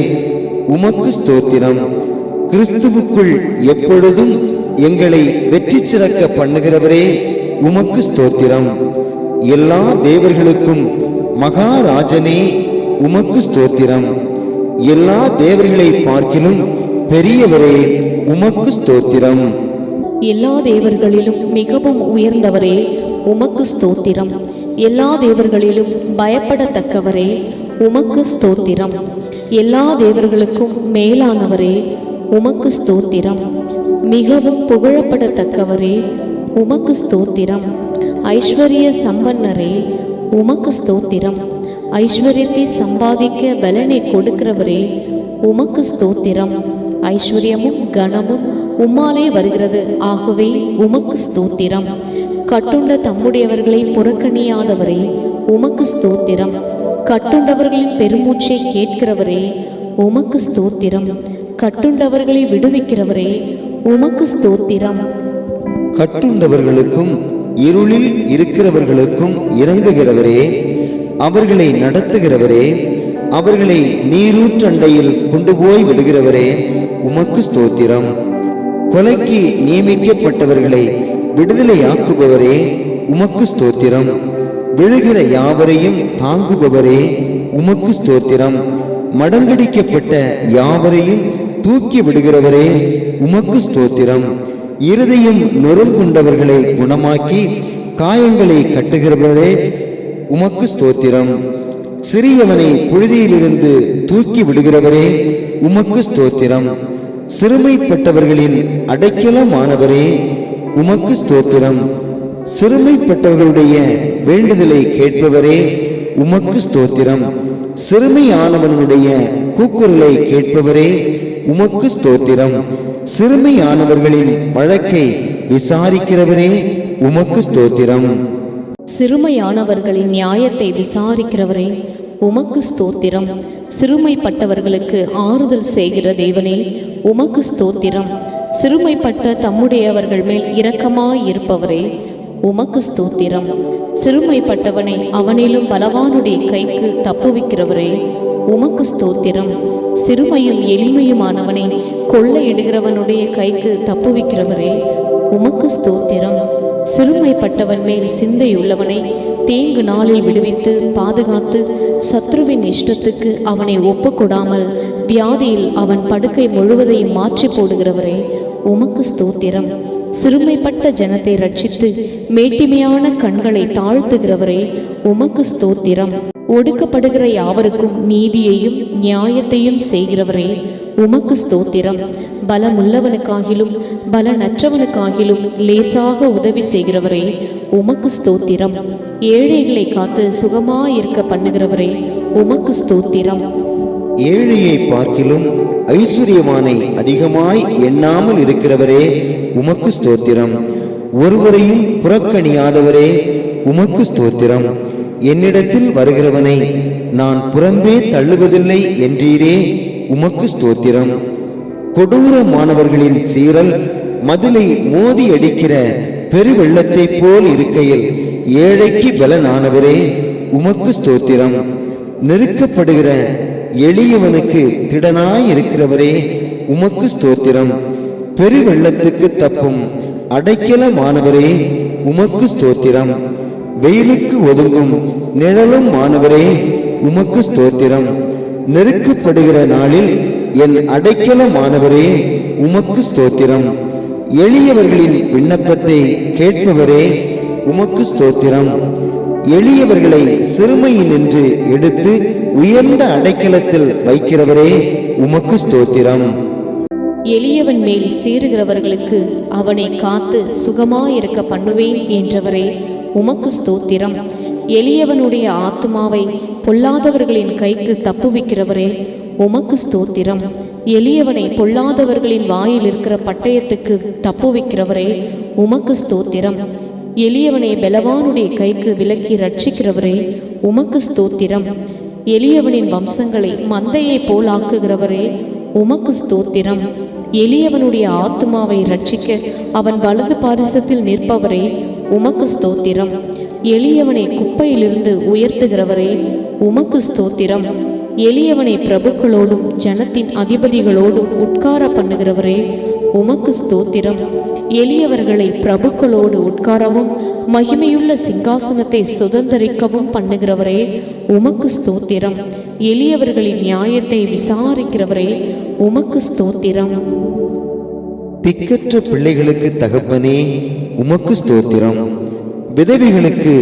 [SPEAKER 1] உமக்கு ஸ்தோத்திரம். கிறிஸ்துவுக்குள் எப்பொழுதும் எங்களை வெற்றி சிறக்க பண்ணுகிறவரே உமக்கு ஸ்தோத்திரம். எல்லா தேவர்களுக்கும் மகாராஜனே உமக்கு ஸ்தோத்திரம். எல்லா தேவர்களை பார்க்கிலும் பெரியவரே உமக்கு ஸ்தோத்திரம்.
[SPEAKER 2] எல்லா தேவர்களிலும் மிகவும் உயர்ந்தவரே உமக்கு ஸ்தோத்திரம். எல்லா தேவர்களிலும் பயப்படத்தக்கவரே உமக்கு ஸ்தோத்திரம். எல்லா தேவர்களுக்கும் மேலானவரே உமக்கு ஸ்தோத்திரம். மிகவும் புகழப்படத்தக்கவரே உமக்கு ஸ்தோத்திரம். ஐஸ்வர்ய சம்பன்னரே உமக்கு ஸ்தோத்திரம். ஐஸ்வர்யத்தை சம்பாதிக்க பலனை கொடுக்கிறவரே உமக்கு ஸ்தோத்திரம். ஐஸ்வர்யமும் கனமும் உம்மாலே வருகிறது, ஆகவே உமக்கு ஸ்தோத்திரம். கட்டுண்ட தம்முடையவர்களை புறக்கணியாதவரே உமக்கு ஸ்தோத்திரம். கட்டுண்டவர்களின் பெருமூச்சை கேட்கிறவரே உமக்கு ஸ்தோத்திரம். கட்டுண்டவர்களை விடுவிக்கிறவரே உமக்கு ஸ்தோத்திரம்.
[SPEAKER 1] கட்டுண்டவர்களுக்கும் இருளில் இருக்கிறவர்களுக்கும் இறங்குகிறவரே, அவர்களை நடத்துகிறவரே, அவர்களை நீரூற்றண்டையில் கொண்டு போய் விடுகிறவரே உமக்கு ஸ்தோத்திரம். கொலைக்கு நியமிக்கப்பட்டவர்களை விடுதலையாக்குபவரே உமக்கு ஸ்தோத்திரம். விழுகிற யாவரையும் தாங்குபவரே உமக்கு ஸ்தோத்திரம். மடங்கடிக்கப்பட்ட யாவரையும் தூக்கி விடுகிறவரே உமக்கு ஸ்தோத்திரம். இருதயம் நொறுங்குண்டவர்களை குணமாக்கி காயங்களை கட்டுகிறவரே உமக்கு ஸ்தோத்திரம். சிறியவனை புழுதியிலிருந்து தூக்கி விடுகிறவரே உமக்கு ஸ்தோத்திரம். சிறுமைப்பட்டவர்களின் அடைக்கலமானவரே உமக்கு ஸ்தோத்திரம். சிறுமைப்பட்டவர்களுடைய வேண்டுதலை கேட்பவரே உமக்கு ஸ்தோத்திரம். சிறுமையானவனுடைய கூக்குரலை கேட்பவரே உமக்கு ஸ்தோத்திரம். சிறுமையானவர்களின் வழக்கை விசாரிக்கிறவரே உமக்கு ஸ்தோத்திரம்.
[SPEAKER 2] சிறுமையானவர்களின் நியாயத்தை விசாரிக்கிறவரே உமக்கு ஸ்தோத்திரம். சிறுமைப்பட்டவர்களுக்கு ஆறுதல் செய்கிற தேவனே உமக்கு ஸ்தோத்திரம். சிறுமைப்பட்ட தம்முடையவர்கள் மேல் இரக்கமாயிருப்பவரே உமக்கு ஸ்தோத்திரம். சிறுமைப்பட்டவனை அவனிலும் பலவானுடைய கைக்கு தப்புவிக்கிறவரே உமக்கு ஸ்தோத்திரம். சிறுமையும் எளிமையுமானவனை கொள்ளையிடுகிறவனுடைய கைக்கு தப்புவிக்கிறவரே உமக்கு ஸ்தோத்திரம். சிறுமைப்பட்டவன் மேல் சிந்தையுள்ளவனை தீங்கு நாளில் விடுவித்து பாதுகாத்து சத்ருவின் இஷ்டத்துக்கு அவனை ஒப்புக்கொடாமல் வியாதியில் அவன் படுக்கை முழுவதையும் மாற்றி போடுகிறவரே உமக்கு ஸ்தோத்திரம். சிறுமைப்பட்ட ஜனத்தை ரட்சித்து மேட்டிமையான கண்களை தாழ்த்துகிறவரே உமக்கு ஸ்தோத்திரம். ஒடுக்கப்படுகிற யாவருக்கும் நீதியையும் நியாயத்தையும் செய்கிறவரே உமக்கு ஸ்தோத்திரம். பலமுள்ளவனுக்காகிலும் பலனற்றவனுக்காகிலும் லேசாக உதவி செய்கிறவரே உமக்கு ஸ்தோத்திரம். ஏழைகளை காத்து சுகமாயிருக்க பண்ணுகிறவரே உமக்கு ஸ்தோத்திரம்.
[SPEAKER 1] ஏழையை பார்க்கிலும் ஐஸ்வர்யவானை அதிகமாய் எண்ணாமல் இருக்கிறவரே உமக்கு ஸ்தோத்திரம். ஒருவரையும் புறக்கணியாதவரே உமக்கு ஸ்தோத்திரம். என்னிடத்தில் வருகிறவனை நான் புறம்பே தள்ளுவதில்லை என்றீரே உமக்கு ஸ்தோத்திரம். கொடூரமானவர்களின் சீறல் மதிலை மோதி அடிக்கிற பெருவெள்ளத்தை போல் இருக்கையில் ஏழைக்கு பலனானவரே உமக்கு ஸ்தோத்திரம். நெருக்கப்படுகிற எளியவனுக்கு திடனாய் இருக்கிறவரே உமக்கு ஸ்தோத்திரம். பெருவெள்ளத்துக்கு தப்பும் அடைக்கலமானவரே உமக்கு ஸ்தோத்திரம். வெயிலுக்கு ஒதுங்கும் நிழலும் மாணவரே உமக்கு ஸ்தோத்திரம். நெருக்கப்படுகிற நாளில் என் அடைக்கலமானவரே உமக்கு ஸ்தோத்திரம். எளியவர்களின் விண்ணப்பத்தை கேட்பவரே உமக்கு ஸ்தோத்திரம். எளியவர்களை சிறுமையினின்று எடுத்து உயர்ந்த அடைக்கலத்தில் வைக்கிறவரே உமக்கு ஸ்தோத்திரம்.
[SPEAKER 2] எளியவன் மேல் சீறுகிறவர்களுக்கு அவனை காத்து சுகமாயிருக்க பண்ணுவேன் என்றவரே உமக்கு ஸ்தோத்திரம். எளியவனுடைய ஆத்துமாவை பொல்லாதவர்களின் கைக்கு தப்புவிக்கிறவரே உமக்கு ஸ்தோத்திரம். எளியவனை பொல்லாதவர்களின் வாயில் இருக்கிற பட்டயத்துக்கு தப்புவிக்கிறவரே உமக்கு ஸ்தோத்திரம். எளியவனை பலவானுடைய கைக்கு விலக்கி ரட்சிக்கிறவரே உமக்கு ஸ்தோத்திரம். எளியவனின் வம்சங்களை மந்தையை போல் ஆக்குகிறவரே உமக்கு ஸ்தோத்திரம். எளியவனுடைய ஆத்துமாவை ரட்சிக்க அவன் வலது பாரிசத்தில் நிற்பவரே, உமக்கு ஸ்தோத்திரம். எளியவனை குப்பையிலிருந்து உயர்த்துகிறவரே, உமக்கு ஸ்தோத்திரம். எளியவனை பிரபுக்களோடும் ஜனத்தின் அதிபதிகளோடும் உட்கார பண்ணுகிறவரே, உமக்கு ஸ்தோத்திரம். எளியவர்களை பிரபுக்களோடு உட்காரவும் மகிமையுள்ள சிங்காசனத்தை சுதந்தரிக்கவும் பண்ணுகிறவரே, உமக்கு ஸ்தோத்திரம். எளியவர்களின் நியாயத்தை விசாரிக்கிறவரே, உமக்கு ஸ்தோத்திரம்.
[SPEAKER 1] திக்கற்ற பிள்ளைகளுக்கு தகப்பனே, உமக்கு ஸ்தோத்திரம். விதவைகளுக்கு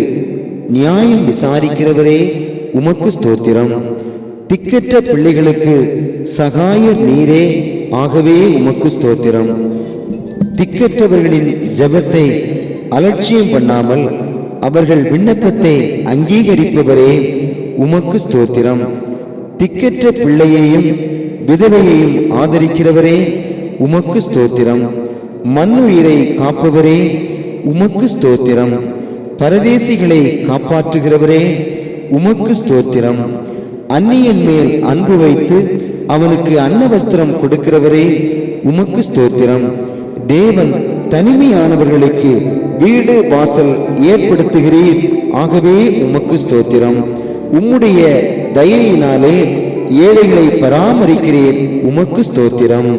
[SPEAKER 1] நியாயம் விசாரிக்கிறவரே, உமக்கு ஸ்தோத்திரம். திக்கற்ற பிள்ளைகளுக்கு சகாயர் நீரே, ஆகவே உமக்கு ஸ்தோத்திரம். திக்கற்றவர்களின் ஜெபத்தை அலட்சியம் பண்ணாமல் அவர்கள் விண்ணப்பத்தை அங்கீகரிப்பவரே, உமக்கு ஸ்தோத்திரம். திக்கற்ற பிள்ளையையும் விதவையையும் ஆதரிக்கிறவரே, உமக்கு ஸ்தோத்திரம். மண்ணுயிரை காப்பவரே, உமக்கு ஸ்தோத்திரம். பரதேசிகளை காப்பாற்றுகிறவரே, உமக்கு ஸ்தோத்திரம். அந்நியன் மேல் அன்பு வைத்து அவனுக்கு அன்னவஸ்திரம் கொடுக்கிறவரே, உமக்கு ஸ்தோத்திரம். தேவன் தனிமையானவர்களுக்கு வீடு வாசல் ஏற்படுத்துகிறீர், ஆகவே உமக்கு ஸ்தோத்திரம். உம்முடைய தயையினாலே ஏழைகளை பராமரிக்கிறீர், உமக்கு ஸ்தோத்திரம்.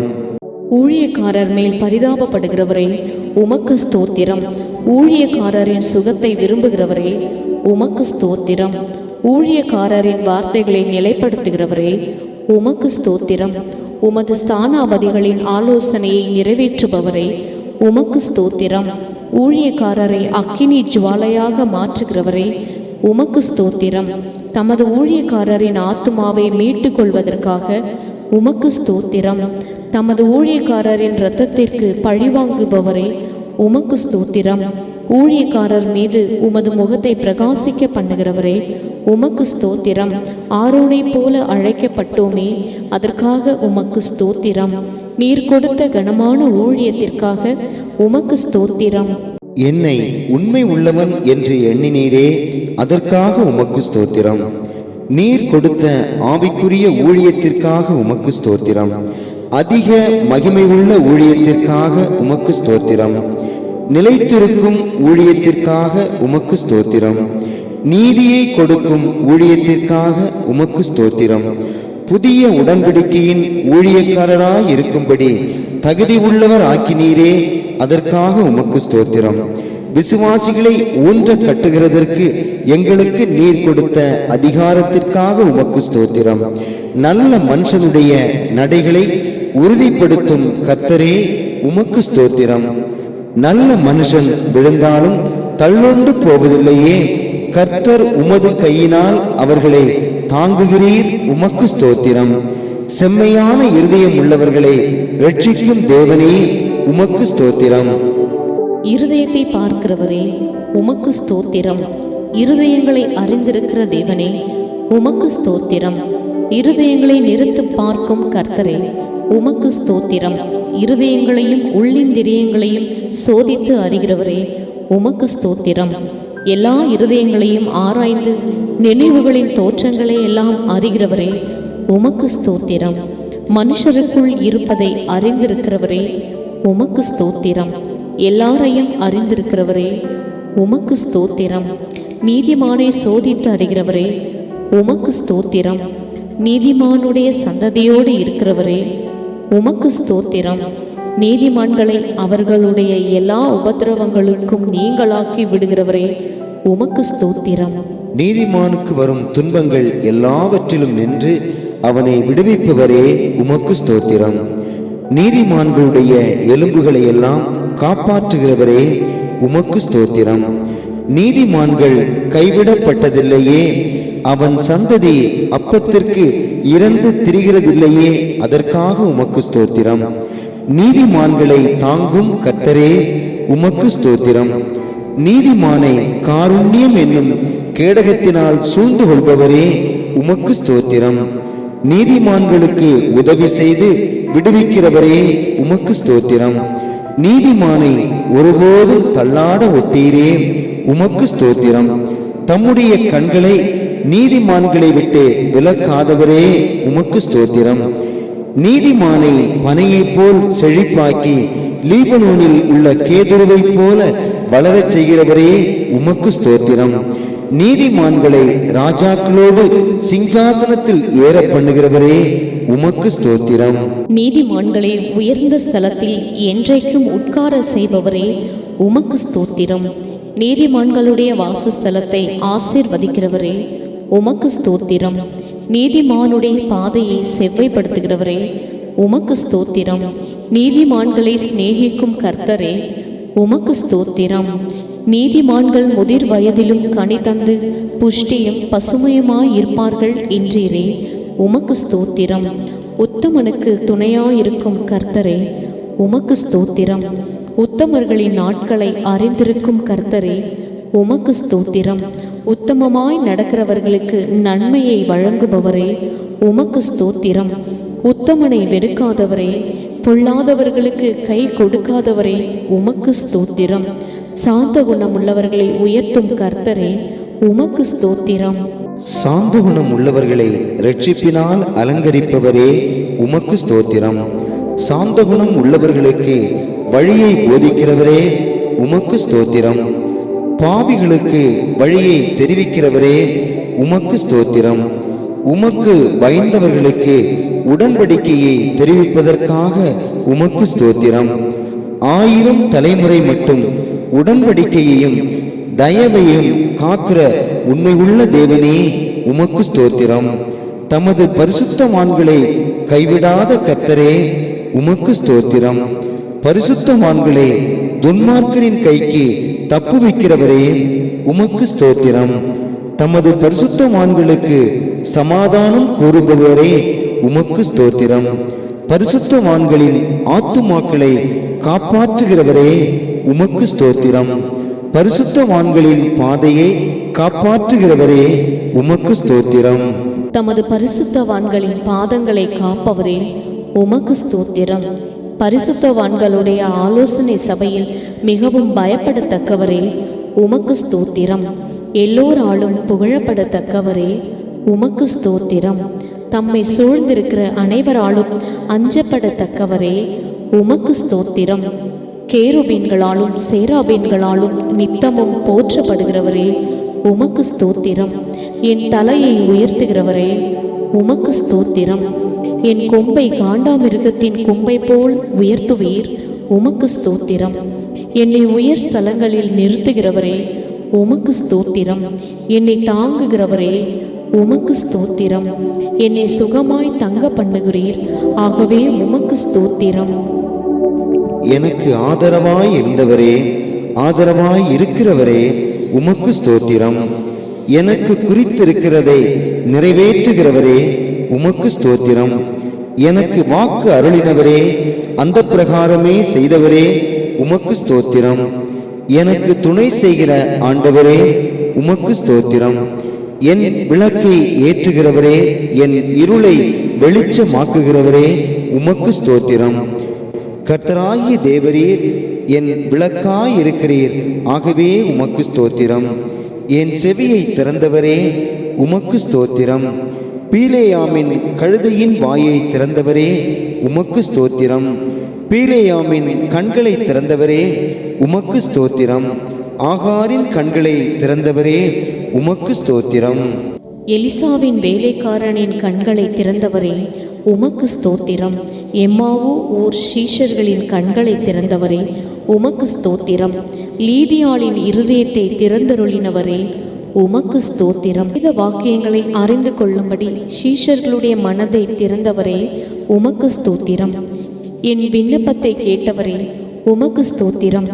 [SPEAKER 2] ஊழியக்காரர் மேல் பரிதாபப்படுகிறவரே, உமக்கு ஸ்தோத்திரம். ஊழியக்காரரின் சுகத்தை விரும்புகிறவரே, உமக்கு ஸ்தோத்திரம். ஊழியக்காரரின் வார்த்தைகளை நிலைப்படுத்துகிறவரே, உமக்கு ஸ்தோத்திரம். உமது ஸ்தானாபதிகளின் ஆலோசனையை நிறைவேற்றுபவரே, உமக்கு ஸ்தோத்திரம். ஊழியக்காரரை அக்கினி ஜுவாலையாக மாற்றுகிறவரே, உமக்கு ஸ்தோத்திரம். தமது ஊழியக்காரரின் ஆத்துமாவை மீட்டுக் கொள்வதற்காக உமக்கு ஸ்தோத்திரம். தமது ஊழியக்காரரின் இரத்தத்திற்கு பழிவாங்குபவரே, உமக்கு ஸ்தோத்திரம். ஊழியக்காரர் மீது உமது முகத்தை பிரகாசிக்க பண்ணுகிறவரே, உமக்கு ஸ்தோத்திரம். ஆரோனை போல அழைக்கப்பட்டோமே, அதற்காக உமக்கு ஸ்தோத்திரம். நீர் கொடுத்த கனமான ஊழியத்திற்காக உமக்கு ஸ்தோத்திரம்.
[SPEAKER 1] என்னை உண்மை உள்ளவன் என்று எண்ணினீரே, அதற்காக உமக்கு ஸ்தோத்திரம். நீர் கொடுத்த ஆவிக்குரிய ஊழியத்திற்காக உமக்கு ஸ்தோத்திரம். அதிக மகிமையுள்ள ஊழியத்திற்காக உமக்கு ஸ்தோத்திரம். நிலைத்திருக்கும் ஊழியத்திற்காக உமக்கு ஸ்தோத்திரம். நீதியை கொடுக்கும் ஊழியத்திற்காக உமக்கு ஸ்தோத்திரம். புதிய உடன்படிக்கையின் ஊழியக்காரராய் இருக்கும்படி தகுதி உள்ளவர் ஆக்கினீரே, அதற்காக உமக்கு ஸ்தோத்திரம். விசுவாசிகளை ஊன்ற கட்டுகிறதற்கு எங்களுக்கு நீர் கொடுத்த அதிகாரத்திற்காக உமக்கு ஸ்தோத்திரம். நல்ல மனுஷனுடைய நடைகளை உறுதிப்படுத்தும் கர்த்தரே, உமக்கு ஸ்தோத்திரம். நல்ல மனுஷன் விழுந்தாலும் தள்ளுண்டு போவதில்லையே, கர்த்தர் உமது கையினால் அவர்களை தாங்குகிறீர், உமக்கு ஸ்தோத்திரம். செம்மையான இருதயம் உள்ளவர்களை ரட்சிக்கும் தேவனே, உமக்கு ஸ்தோத்திரம்.
[SPEAKER 2] இருதயத்தை பார்க்கிறவரே, உமக்கு ஸ்தோத்திரம். இருதயங்களை அறிந்திருக்கிற தேவனே, உமக்கு ஸ்தோத்திரம். இருதயங்களை நிறுத்து பார்க்கும் கர்த்தரே, உமக்கு ஸ்தோத்திரம். இருதயங்களையும் உள்ளிந்திரியங்களையும் சோதித்து அறிகிறவரே, உமக்கு ஸ்தோத்திரம். எல்லா இருதயங்களையும் ஆராய்ந்து நினைவுகளின் தோற்றங்களை எல்லாம் அறிகிறவரே, உமக்கு ஸ்தோத்திரம். மனுஷருக்குள் இருப்பதை அறிந்திருக்கிறவரே, உமக்கு ஸ்தோத்திரம். எல்லாரையும் அறிந்திருக்கிறவரே, உமக்கு ஸ்தோத்திரம். நீதிமானை சோதித்து அறிகிறவரே, உமக்கு ஸ்தோத்திரம். நீதிமானுடைய சந்ததியோடு இருக்கிறவரே, உமக்கு ஸ்தோத்திரம். நீதிமான்களை அவர்களுடைய எல்லா உபத்திரவங்களுக்கும் நீங்களாக்கி விடுகிறவரே, உமக்கு ஸ்தோத்திரம்.
[SPEAKER 1] நீதிமானுக்கு வரும் துன்பங்கள் எல்லாவற்றிலும் நின்று அவனை விடுவிப்பவரே, உமக்கு ஸ்தோத்திரம். நீதிமான்களுடைய எலும்புகளை எல்லாம் காப்பாற்றுகிறவரே, உமக்கு ஸ்தோத்திரம். நீதிமான்கள் கைவிடப்பட்டதில்லையே, அவன் சந்ததி அப்பத்திற்கு இறந்து திரிகிறதில்லையே, அதற்காக உமக்கு ஸ்தோத்திரம். நீதிமான்களை தாங்கும் கர்த்தரே, உமக்கு ஸ்தோத்திரம். நீதிமானை காருண்யம் என்னும் கேடகத்தினால் சூழ்ந்து கொள்பவரே, உமக்கு ஸ்தோத்திரம். நீதிமான்களுக்கு உதவி செய்து விடுவிக்கிறவரே, உமக்கு ஸ்தோத்திரம். நீதிமானை ஒருபோதும் தள்ளாட ஒட்டீரே, உமக்கு ஸ்தோத்திரம். தம்முடைய கண்களை நீதிமான்களை விட்டு விலக்காதவரே, உமக்கு ஸ்தோத்திரம். நீதிமானை பனையைப் போல் செழிப்பாக்கி லீபனோனில் உள்ள கேதுருவைப் போல வளரச் செய்கிறவரே உமக்கு ஸ்தோத்திரம். நீதிமான்களை ராஜாக்களோடு சிங்காசனத்தில் ஏற பண்ணுகிறவரே உமக்கு ஸ்தோத்திரம்.
[SPEAKER 2] நீதிமான்களை உயர்ந்த ஸ்தலத்தில் என்றைக்கும் உட்கார செய்பவரே உமக்கு ஸ்தோத்திரம். நீதிமான்களுடைய வாசஸ்தலத்தை ஆசீர்வதிக்கிறவரே உமக்கு ஸ்தோத்திரம். நீதிமானுடைய பாதையை செவ்வைப்படுத்துகிறவரே உமக்கு ஸ்தோத்திரம். நீதிமான்களை சிநேகிக்கும் கர்த்தரே உமக்கு ஸ்தோத்திரம். நீதிமான்கள் முதிர் வயதிலும் கனி தந்து புஷ்டியும் பசுமையுமாயிருப்பார்கள் என்றீரே உமக்கு ஸ்தோத்திரம். உத்தமனுக்கு துணையாயிருக்கும் கர்த்தரே உமக்கு ஸ்தோத்திரம். உத்தமர்களின் நாட்களை அறிந்திருக்கும் கர்த்தரே உமக்கு ஸ்தோத்திரம். உத்தமமாய் நடக்கிறவர்களுக்கு நன்மையை வழங்குபவரே உமக்கு ஸ்தோத்திரம். உத்தமனை வெறுக்காதவரே, பொல்லாதவர்களுக்கு கை கொடுக்காதவரே உமக்கு ஸ்தோத்திரம். சாந்த குணம் உள்ளவர்களை உயர்த்தும் கர்த்தரே உமக்கு ஸ்தோத்திரம்.
[SPEAKER 1] சாந்த குணம் உள்ளவர்களை இரட்சிப்பினால் அலங்கரிப்பவரே உமக்கு ஸ்தோத்திரம். சாந்த குணம் உள்ளவர்களுக்கு வழியை போதிக்கிறவரே உமக்கு ஸ்தோத்திரம். பாவிகளுக்கு வழியை தெரிவிக்கிறவரே உமக்கு ஸ்தோத்திரம். உமக்கு பயந்தவர்களுக்கு உடன்படிக்கையை தெரிவிப்பதற்காக உமக்கு ஸ்தோத்திரம். 1000 தலைமுறை மட்டும் உடன்படிக்கையையும் தயவையும் காக்கிற உண்மையுள்ள தேவனே உமக்கு ஸ்தோத்திரம். தமது பரிசுத்தவான்களை கைவிடாத கர்த்தரே உமக்கு ஸ்தோத்திரம். பரிசுத்தவான்களே துன்மார்க்கரின் கைக்கு தப்புவிக்கிறவரே உமக்கு ஸ்தோத்திரம். தமது பரிசுத்தவான்களுக்கு சமாதானம் கூறுபவரே உமக்கு ஸ்தோத்திரம். பரிசுத்தவான்களின் ஆத்துமாக்களை காப்பாற்றுகிறவரே உமக்கு ஸ்தோத்திரம். பரிசுத்தவான்களின் பாதையை காப்பாற்றுகிறவரே உமக்கு ஸ்தோத்திரம்.
[SPEAKER 2] தமது பரிசுத்தவான்களின் பாதங்களை காப்பவரே உமக்கு ஸ்தோத்திரம். பரிசுத்தவான்களுடைய ஆலோசனை சபையில் மிகவும் பயப்படத்தக்கவரே உமக்கு ஸ்தோத்திரம். எல்லோராலும் புகழப்படத்தக்கவரே உமக்கு ஸ்தோத்திரம். தம்மை சூழ்ந்திருக்கிற அனைவராலும் அஞ்சப்படத்தக்கவரே உமக்கு ஸ்தோத்திரம். கேருபீன்களாலும் சேராபீன்களாலும் நித்தமும் போற்றப்படுகிறவரே உமக்கு ஸ்தோத்திரம். என் தலையை உயர்த்துகிறவரே உமக்கு ஸ்தோத்திரம். என் கொம்பை காண்டாமிருகத்தின் கொம்பை போல் உயர்த்துவீர் உமக்கு ஸ்தோத்திரம். என்னை உயர் ஸ்தலங்களில் நிறுத்துகிறவரே உமக்கு ஸ்தோத்திரம். என்னை தாங்குகிறவரே உமக்கு ஸ்தோத்திரம். என்னை சுகமாய் தங்க பண்ணுகிறீர், ஆகவே உமக்கு ஸ்தோத்திரம்.
[SPEAKER 1] எனக்கு ஆதரவாய் இருந்தவரே, ஆதரவாய் இருக்கிறவரே உமக்கு ஸ்தோத்திரம். எனக்கு குறித்திருக்கிறதை நிறைவேற்றுகிறவரே உமக்கு ஸ்தோத்திரம். எனக்கு வாக்கு அருளினவரே, அந்த பிரகாரமே செய்தவரே உமக்கு ஸ்தோத்திரம். எனக்கு துணை செய்கிற ஆண்டவரே உமக்கு ஸ்தோத்திரம். என் விளக்கை ஏற்றுகிறவரே, என் இருளை வெளிச்சமாக்குகிறவரே உமக்கு ஸ்தோத்திரம். கர்த்தராகிய தேவரீர் என் விளக்காய் இருக்கிறீர், ஆகவே உமக்கு ஸ்தோத்திரம். என் செவியை திறந்தவரே உமக்கு ஸ்தோத்திரம். பீலேயாமின் கழுதையின் வாயை திறந்தவரே உமக்கு ஸ்தோத்திரம். பீலேயாமின் கண்களை திறந்தவரே உமக்கு ஸ்தோத்திரம். ஆகாரின் கண்களை திறந்தவரே உமக்கு ஸ்தோத்திரம்.
[SPEAKER 2] எலிசாவின் வேலைக்காரனின் கண்களை திறந்தவரே உமக்கு ஸ்தோத்திரம். எம்மாவு ஊர் சீஷர்களின் கண்களை திறந்தவரே உமக்கு ஸ்தோத்திரம். லீதியாளின் இருதயத்தை திறந்தருளினவரே உமக்கு ஸ்தோத்திரம். இந்த வாக்கியங்களை அறிந்து கொள்ளும்படி சீஷர்களுடைய மனதை திறந்தவரே உமக்கு ஸ்தோத்திரம். என் விண்ணப்பத்தை கேட்டவரே உமக்கு ஸ்தோத்திரம்.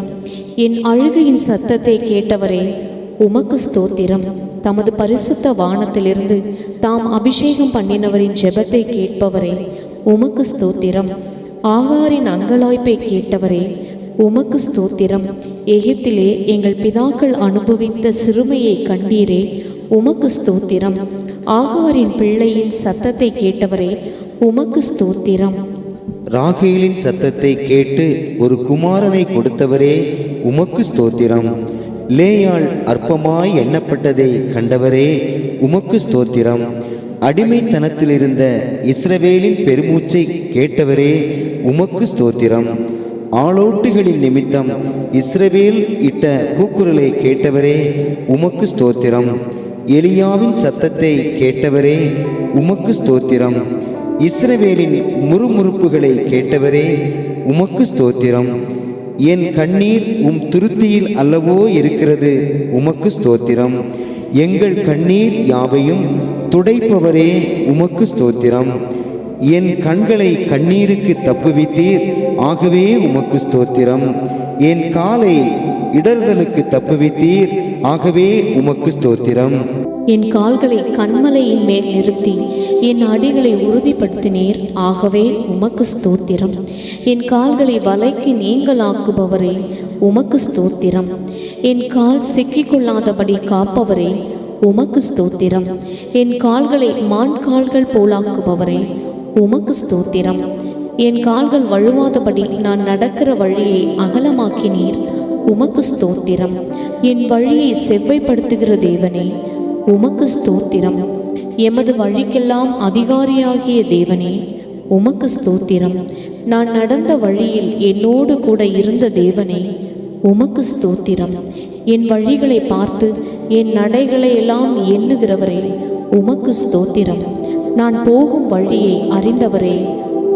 [SPEAKER 2] என் அழுகையின் சத்தத்தை கேட்டவரே உமக்கு ஸ்தோத்திரம். தமது பரிசுத்த வானத்திலிருந்து தாம் அபிஷேகம் பண்ணினவரின் ஜெபத்தை கேட்பவரே உமக்கு ஸ்தோத்திரம். ஆகாரின் அங்கலாய்ப்பை கேட்டவரே உமக்கு ஸ்தோத்திரம். எகிப்திலே எங்கள் பிதாக்கள் அனுபவித்த சிறுமையை கண்டீரே உமக்கு ஸ்தோத்திரம். ஆகாரின் பிள்ளையின் சத்தத்தை கேட்டவரே உமக்கு ஸ்தோத்திரம்.
[SPEAKER 1] ராகேலின் சத்தத்தை கேட்டு ஒரு குமாரனை கொடுத்தவரே உமக்கு ஸ்தோத்திரம். லேயாள் அற்பமாய் எண்ணப்பட்டதை கண்டவரே உமக்கு ஸ்தோத்திரம். அடிமைத்தனத்தில் இருந்த இஸ்ரவேலின் பெருமூச்சை கேட்டவரே உமக்கு ஸ்தோத்திரம். ஆளோட்டுகளின் நிமித்தம் இஸ்ரவேல் இட்ட கூக்குரலை கேட்டவரே உமக்கு ஸ்தோத்திரம். எலியாவின் சத்தத்தை கேட்டவரே உமக்கு ஸ்தோத்திரம். இஸ்ரவேலின் முறுமுறுப்புகளை கேட்டவரே உமக்கு ஸ்தோத்திரம். என் கண்ணீர் துருத்தியில் அல்லவோ இருக்கிறது, உமக்கு ஸ்தோத்திரம். எங்கள் கண்ணீர் யாவையும் துடைப்பவரே உமக்கு ஸ்தோத்திரம். என் கண்களை கண்ணீருக்கு தப்புவித்தீர், ஆகவே உமக்கு ஸ்தோத்திரம். என் காலை இடறுதலுக்கு தப்புவித்தீர், ஆகவே உமக்கு ஸ்தோத்திரம்.
[SPEAKER 2] என் கால்களை கண்மலையின் மேல் நிறுத்தி என் அடிகளை உறுதிப்படுத்தினீர், ஆகவே உமக்கு ஸ்தோத்திரம். என் கால்களை வலைக்கு நீங்களாக்குபவரே உமக்கு ஸ்தோத்திரம். என் கால் சிக்கிக்கொள்ளாதபடி காப்பவரே உமக்கு ஸ்தோத்திரம். என் கால்களை மான் கால்கள் போலாக்குபவரே உமக்கு ஸ்தோத்திரம். என் கால்கள் வழுவாதபடி நான் நடக்கிற வழியை அகலமாக்கினீர், உமக்கு ஸ்தோத்திரம். என் வழியை செவ்வைப்படுத்துகிற தேவனே உமக்கு ஸ்தோத்திரம். எமது வழிக்கெல்லாம் அதிகாரியாகிய தேவனே உமக்கு ஸ்தோத்திரம். நான் நடந்த வழியில் என்னோடு கூட இருந்த தேவனே உமக்கு ஸ்தோத்திரம். என் வழிகளை பார்த்து என் நடைகளை எல்லாம் எண்ணுகிறவரே உமக்கு ஸ்தோத்திரம். நான் போகும் வழியை அறிந்தவரே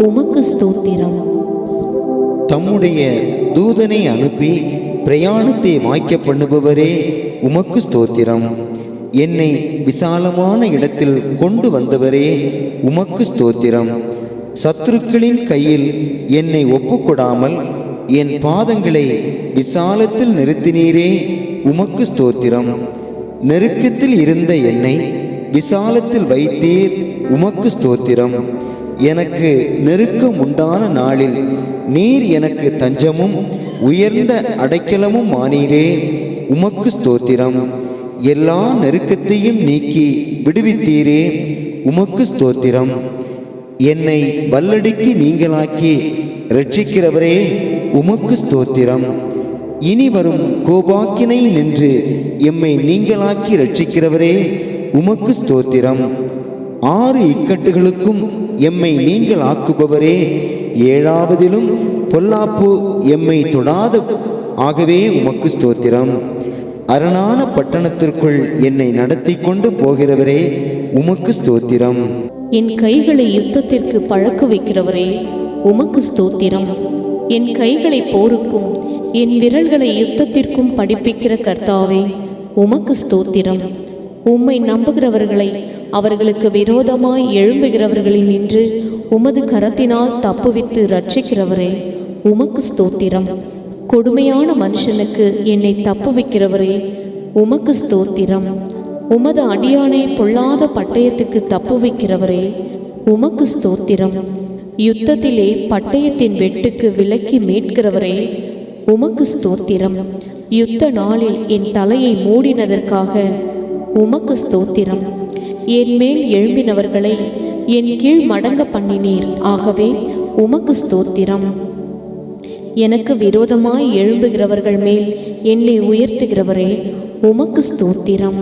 [SPEAKER 2] உமக்கு ஸ்தோத்திரம்.
[SPEAKER 1] தம்முடைய தூதனை அனுப்பி பிரயாணத்தை வாய்க்க பண்ணுபவரே உமக்கு ஸ்தோத்திரம். என்னை விசாலமான இடத்தில் கொண்டு வந்தவரே உமக்கு ஸ்தோத்திரம். சத்துருக்களின் கையில் என்னை ஒப்புக்கொடாமல் என் பாதங்களை விசாலத்தில் நிறுத்தினீரே உமக்கு ஸ்தோத்திரம். நெருக்கத்தில் இருந்த என்னை விசாலத்தில் வைத்தீர், உமக்கு ஸ்தோத்திரம். எனக்கு நெருக்கம் உண்டான நாளில் நீர் எனக்கு தஞ்சமும் உயர்ந்த அடைக்கலமும் ஆனீரே, உமக்கு ஸ்தோத்திரம். எல்லா நெருக்கத்தையும் நீக்கி விடுவித்தீரே, உமக்கு ஸ்தோத்திரம். என்னை வல்லடிக்கு நீங்களாக்கி இரட்சிக்கிறவரே உமக்கு ஸ்தோத்திரம். இனி வரும் கோபாக்கினை நின்று எம்மை நீங்களாக்கி இரட்சிக்கிறவரே உமக்கு ஸ்தோத்திரம். 6 இக்கட்டுகளுக்கும் எம்மை நீங்கள் ஆக்குபவரே, 7ஆவதிலும் பொல்லாப்பு எம்மை தொடாத, ஆகவே உமக்கு ஸ்தோத்திரம். அரணான பட்டணத்திற்குள் என்னை நடத்தி கொண்டு போகிறவரே உமக்கு ஸ்தோத்திரம்.
[SPEAKER 2] என் கைகளை யுத்தத்திற்கு பழக்க வைக்கிறவரே உமக்கு ஸ்தோத்திரம். என் கைகளை போருக்கும் என் விரல்களை யுத்தத்திற்கும் படிப்பிக்கிற கர்த்தாவே உமக்கு ஸ்தோத்திரம். உம்மை நம்புகிறவர்களை அவர்களுக்கு விரோதமாய் எழும்புகிறவர்களில் நின்று உமது கரத்தினால் தப்புவித்து ரட்சிக்கிறவரே உமக்கு ஸ்தோத்திரம். கொடுமையான மனுஷனுக்கு என்னை தப்புவிக்கிறவரே உமக்கு ஸ்தோத்திரம். உமது அடியானை பொல்லாத பட்டயத்துக்கு தப்புவிக்கிறவரே உமக்கு ஸ்தோத்திரம். யுத்தத்திலே பட்டயத்தின் வெட்டுக்கு விலக்கி மீட்கிறவரே உமக்கு ஸ்தோத்திரம். யுத்த நாளில் என் தலையை மூடினதற்காக உமக்கு ஸ்தோத்திரம். என் மேல் எழும்பினவர்களை என் கீழ் மடங்க பண்ணினீர், ஆகவே உமக்கு ஸ்தோத்திரம். எனக்கு விரோதமாய் எழும்புகிறவர்கள் மேல் என்னை உயர்த்துகிறவரே உமக்கு ஸ்தோத்திரம்.